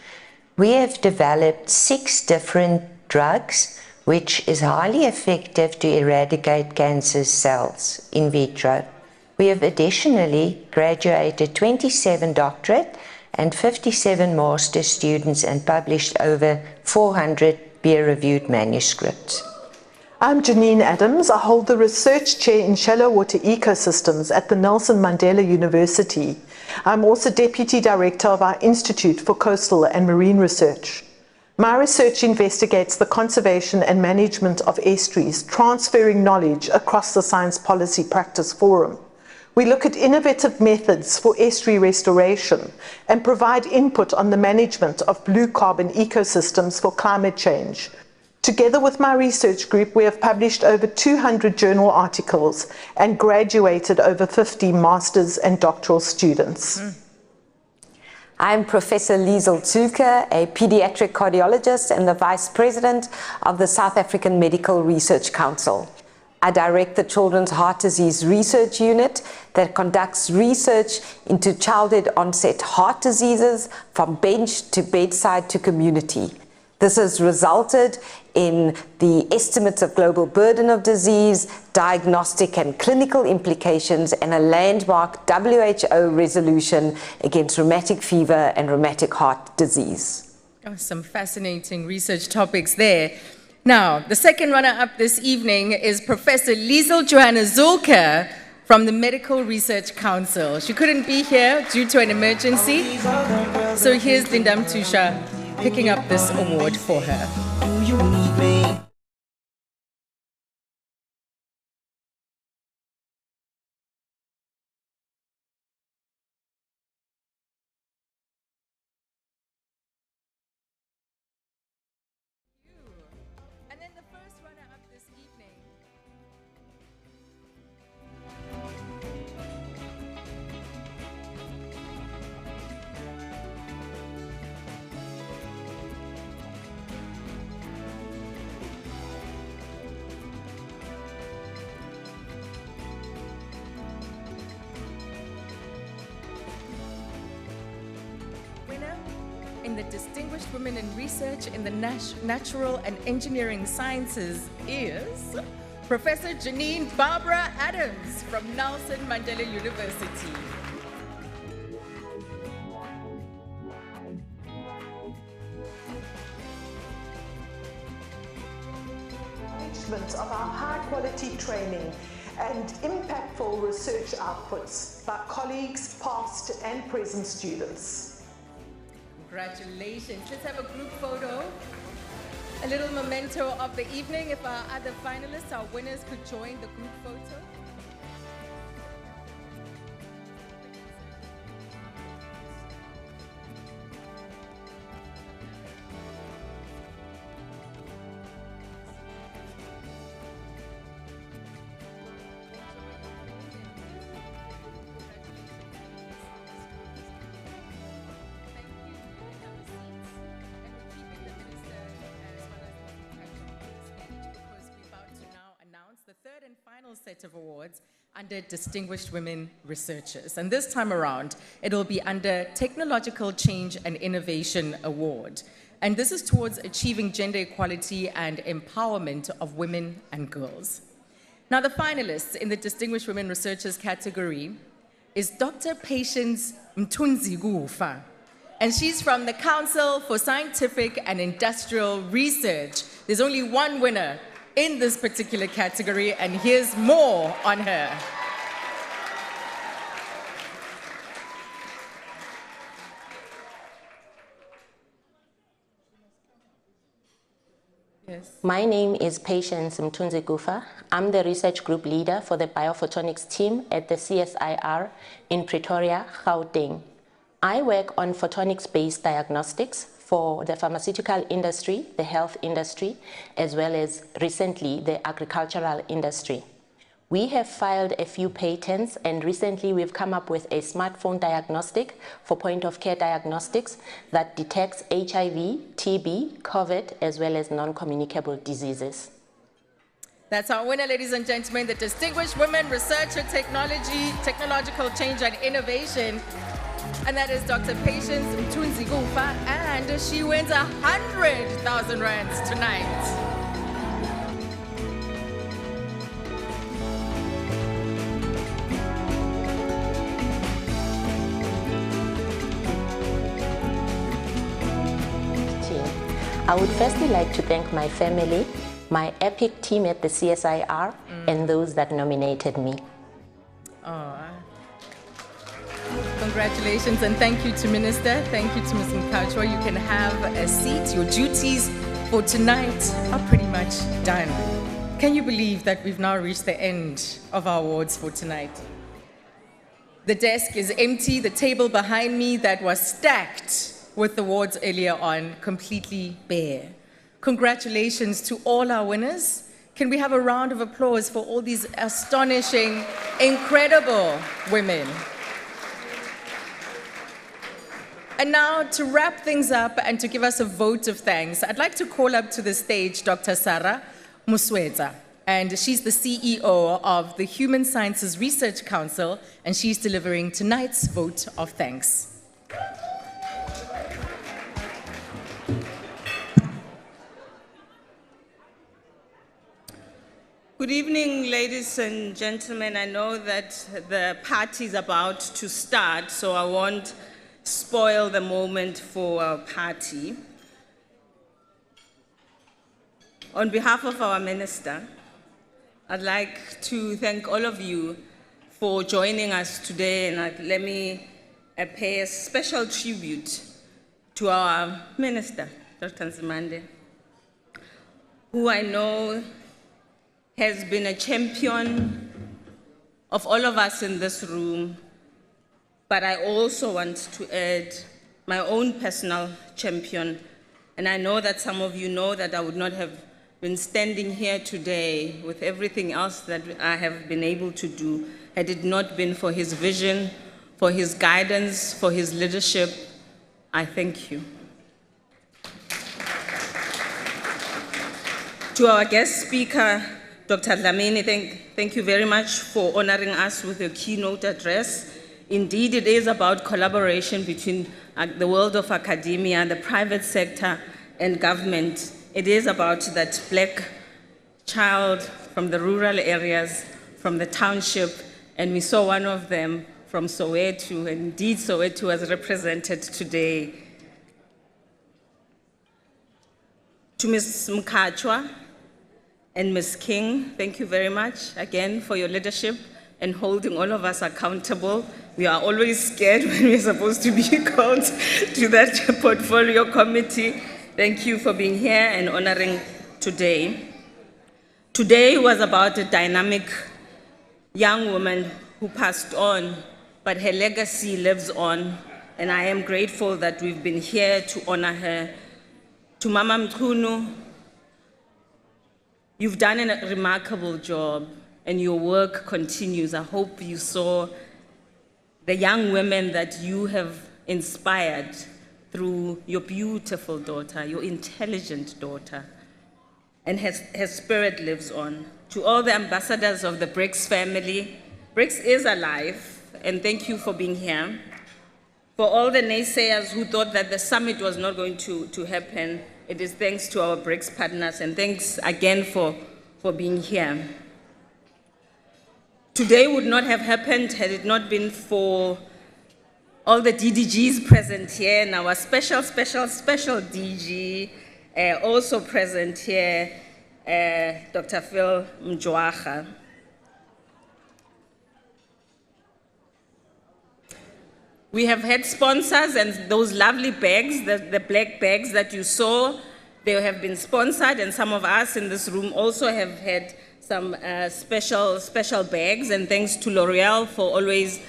We have developed 6 different drugs, which is highly effective to eradicate cancer cells in vitro. We have additionally graduated 27 doctorate and 57 master students and published over 400 peer-reviewed manuscripts. I'm Janine Adams. I hold the Research Chair in Shallow Water Ecosystems at the Nelson Mandela University. I'm also Deputy Director of our Institute for Coastal and Marine Research. My research investigates the conservation and management of estuaries, transferring knowledge across the Science Policy Practice Forum. We look at innovative methods for estuary restoration and provide input on the management of blue carbon ecosystems for climate change. Together with my research group, we have published over 200 journal articles and graduated over 50 master's and doctoral students. I'm Professor Liesel Zucker, a pediatric cardiologist and the Vice President of the South African Medical Research Council. I direct the Children's Heart Disease Research Unit that conducts research into childhood onset heart diseases from bench to bedside to community. This has resulted in the estimates of global burden of disease, diagnostic and clinical implications, and a landmark WHO resolution against rheumatic fever and rheumatic heart disease. Oh, some fascinating research topics there. Now, the second runner-up this evening is Professor Liesel Johanna Zulke from the Medical Research Council. She couldn't be here due to an emergency, so here's Lindam Tusha picking up this award for her. Do you need me? And then the first runner-up this evening. In the Distinguished Women in Research in the Natural and Engineering Sciences is Professor Janine Barbara Adams from Nelson Mandela University. Management of our high-quality training and impactful research outputs by colleagues, past and present students. Congratulations. Let's have a group photo. A little memento of the evening. If our other finalists, our winners, could join the group photo. The third and final set of awards under Distinguished Women Researchers. And this time around, it will be under Technological Change and Innovation Award. And this is towards achieving gender equality and empowerment of women and girls. Now, the finalists in the Distinguished Women Researchers category is Dr. Patience Mthunzikufa. And she's from the Council for Scientific and Industrial Research. There's only one winner in this particular category, and here's more on her. Yes. My name is Patience Mthunzikufa. I'm the research group leader for the biophotonics team at the CSIR in Pretoria, Gauteng. I work on photonics-based diagnostics for the pharmaceutical industry, the health industry, as well as recently the agricultural industry. We have filed a few patents, and recently we've come up with a smartphone diagnostic for point-of-care diagnostics that detects HIV, TB, COVID, as well as non-communicable diseases. That's our winner, ladies and gentlemen, the Distinguished Women Researcher Technological Change and Innovation. And that is Dr. Patience Mthunzikufa, and she wins 100,000 rands tonight. I would firstly like to thank my family, my EPIC team at the CSIR, and those that nominated me. Congratulations and thank you to Minister. Thank you to Ms. Mkachwa. You can have a seat. Your duties for tonight are pretty much done. Can you believe that we've now reached the end of our awards for tonight? The desk is empty. The table behind me that was stacked with awards earlier on, completely bare. Congratulations to all our winners. Can we have a round of applause for all these astonishing, incredible women? And now, to wrap things up and to give us a vote of thanks, I'd like to call up to the stage Dr. Sarah Musweza. And she's the CEO of the Human Sciences Research Council, and she's delivering tonight's vote of thanks. Good evening, ladies and gentlemen. I know that the party is about to start, so I won't spoil the moment for our party. On behalf of our minister, I'd like to thank all of you for joining us today, and let me pay a special tribute to our minister, Dr. Nzimande, who I know has been a champion of all of us in this room. But I also want to add my own personal champion. And I know that some of you know that I would not have been standing here today with everything else that I have been able to do had it not been for his vision, for his guidance, for his leadership. I thank you. To our guest speaker, Dr. Dlamini, thank you very much for honoring us with your keynote address. Indeed, it is about collaboration between the world of academia, the private sector, and government. It is about that black child from the rural areas, from the township, and we saw one of them from Soweto, and indeed Soweto was represented today. To Ms. Mkachwa and Ms. King, thank you very much again for your leadership and holding all of us accountable. We are always scared when we're supposed to be called to that portfolio committee. Thank you for being here and honoring today. Today was about a dynamic young woman who passed on, but her legacy lives on, and I am grateful that we've been here to honor her. To Mama Mkhunu, you've done a remarkable job, and your work continues. I hope you saw the young women that you have inspired through your beautiful daughter, your intelligent daughter, and her spirit lives on. To all the ambassadors of the BRICS family, BRICS is alive, and thank you for being here. For all the naysayers who thought that the summit was not going to happen, it is thanks to our BRICS partners, and thanks again for being here. Today would not have happened had it not been for all the DDGs present here, and our special DG, also present here, Dr. Phil Mjwaha. We have had sponsors, and those lovely bags, the black bags that you saw, they have been sponsored, and some of us in this room also have had some special bags, and thanks to L'Oreal for always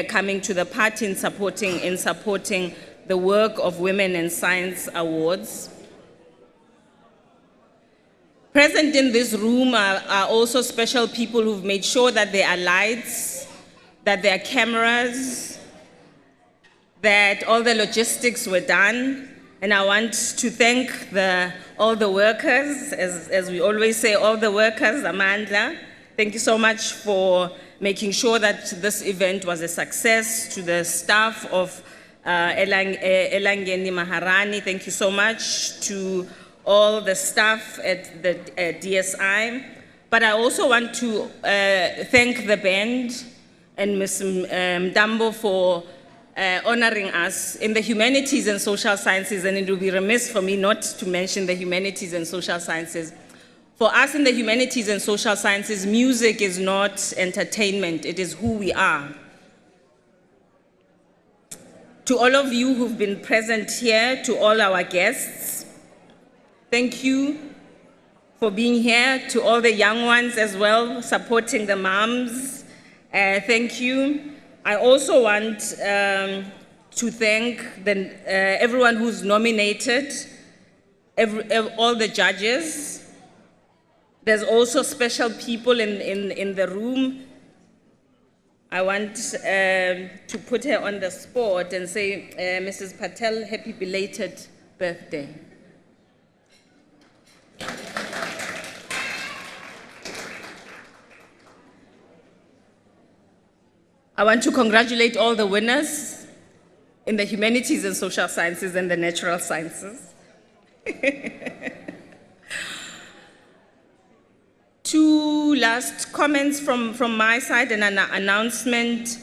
coming to the party and supporting the work of Women in Science Awards. Present in this room are also special people who've made sure that there are lights, that there are cameras, that all the logistics were done. And I want to thank all the workers, as we always say, all the workers, Amandla. Thank you so much for making sure that this event was a success. To the staff of Elangeni Maharani, thank you so much. To all the staff at the DSi. But I also want to thank the band and Ms. Mdambo for honoring us in the humanities and social sciences, and it will be remiss for me not to mention the humanities and social sciences, For us in the humanities and social sciences, music is not entertainment, it is who we are. To all of you who've been present here, to all our guests, thank you for being here. To all the young ones as well, supporting the moms, thank you. I also want to thank everyone who's nominated, all the judges. There's also special people in the room. I want to put her on the spot and say, Mrs. Patel, happy belated birthday. I want to congratulate all the winners in the humanities and social sciences and the natural sciences. Two last comments from my side and an announcement.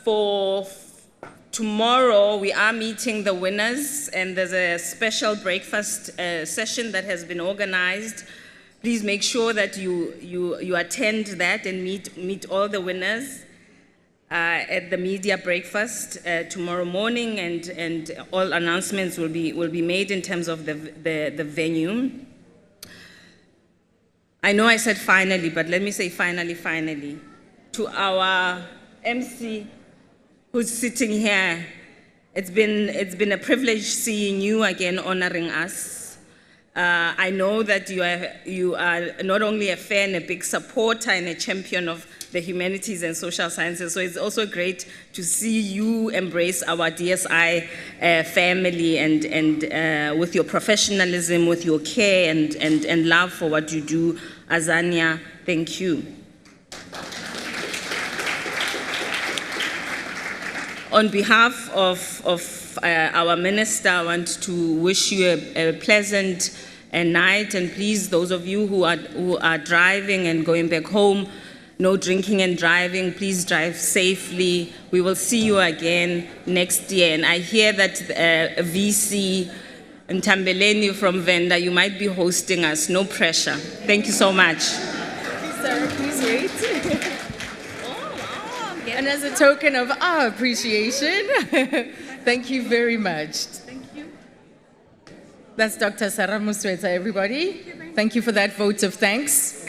For tomorrow, we are meeting the winners, and there's a special breakfast session that has been organized. Please make sure that you attend that and meet all the winners at the media breakfast tomorrow morning, and all announcements will be made in terms of the venue. I know I said finally, but let me say finally. To our MC who's sitting here, it's been a privilege seeing you again, honoring us. I know that you are not only a fan, a big supporter and a champion of the humanities and social sciences, so it's also great to see you embrace our DSi family and with your professionalism, with your care and love for what you do. Azania, thank you. On behalf of our minister, I want to wish you a pleasant night, and please, those of you who are driving and going back home, no drinking and driving, please drive safely. We will see you again next year, and I hear that VC and Dlamini from Venda, you might be hosting us. No pressure. Thank you so much. Sarah, please wait. And as a token of our appreciation, thank you very much. Thank you. That's Dr. Sarah Musweta, everybody. Thank you for that vote of thanks.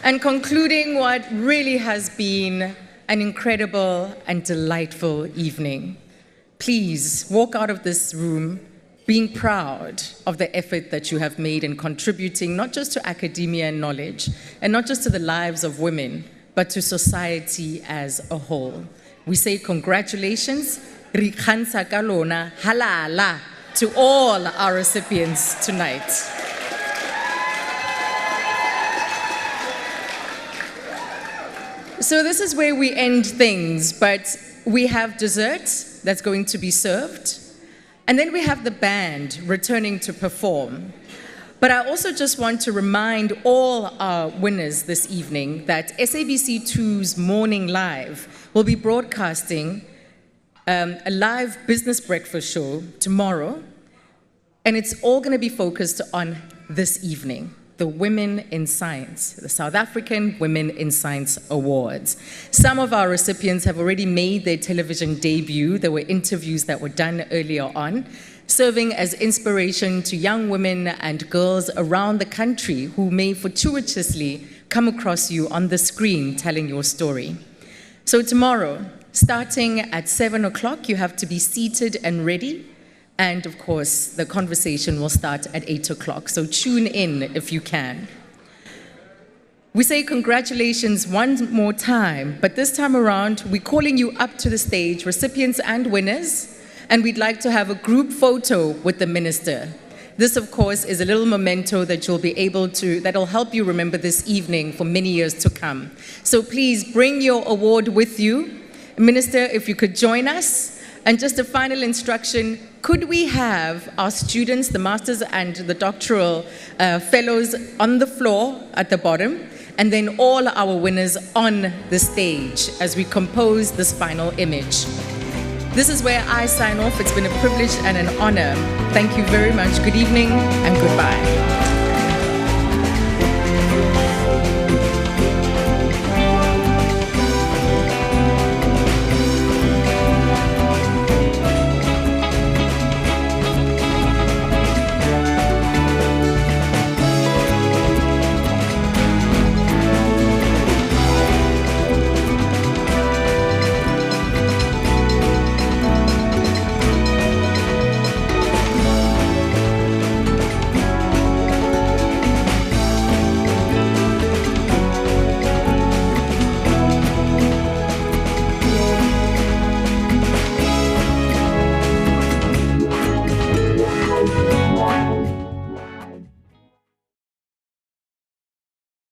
And concluding what really has been an incredible and delightful evening. Please walk out of this room being proud of the effort that you have made in contributing not just to academia and knowledge, and not just to the lives of women, but to society as a whole. We say congratulations, Rikhansa Kalona, halala, to all our recipients tonight. So this is where we end things, but we have dessert that's going to be served. And then we have the band returning to perform. But I also just want to remind all our winners this evening that SABC2's Morning Live will be broadcasting a live business breakfast show tomorrow. And it's all going to be focused on this evening, the Women in Science, the South African Women in Science Awards. Some of our recipients have already made their television debut. There were interviews that were done earlier on, serving as inspiration to young women and girls around the country who may fortuitously come across you on the screen telling your story. So tomorrow, starting at 7 o'clock, you have to be seated and ready. And of course, the conversation will start at 8 o'clock, so tune in if you can. We say congratulations one more time, but this time around, we're calling you up to the stage, recipients and winners, and we'd like to have a group photo with the minister. This, of course, is a little memento that you'll be able to, that'll help you remember this evening for many years to come. So please bring your award with you. Minister, if you could join us. And just a final instruction, could we have our students, the masters and the doctoral fellows on the floor at the bottom, and then all our winners on the stage as we compose this final image. This is where I sign off. It's been a privilege and an honor. Thank you very much. Good evening and goodbye.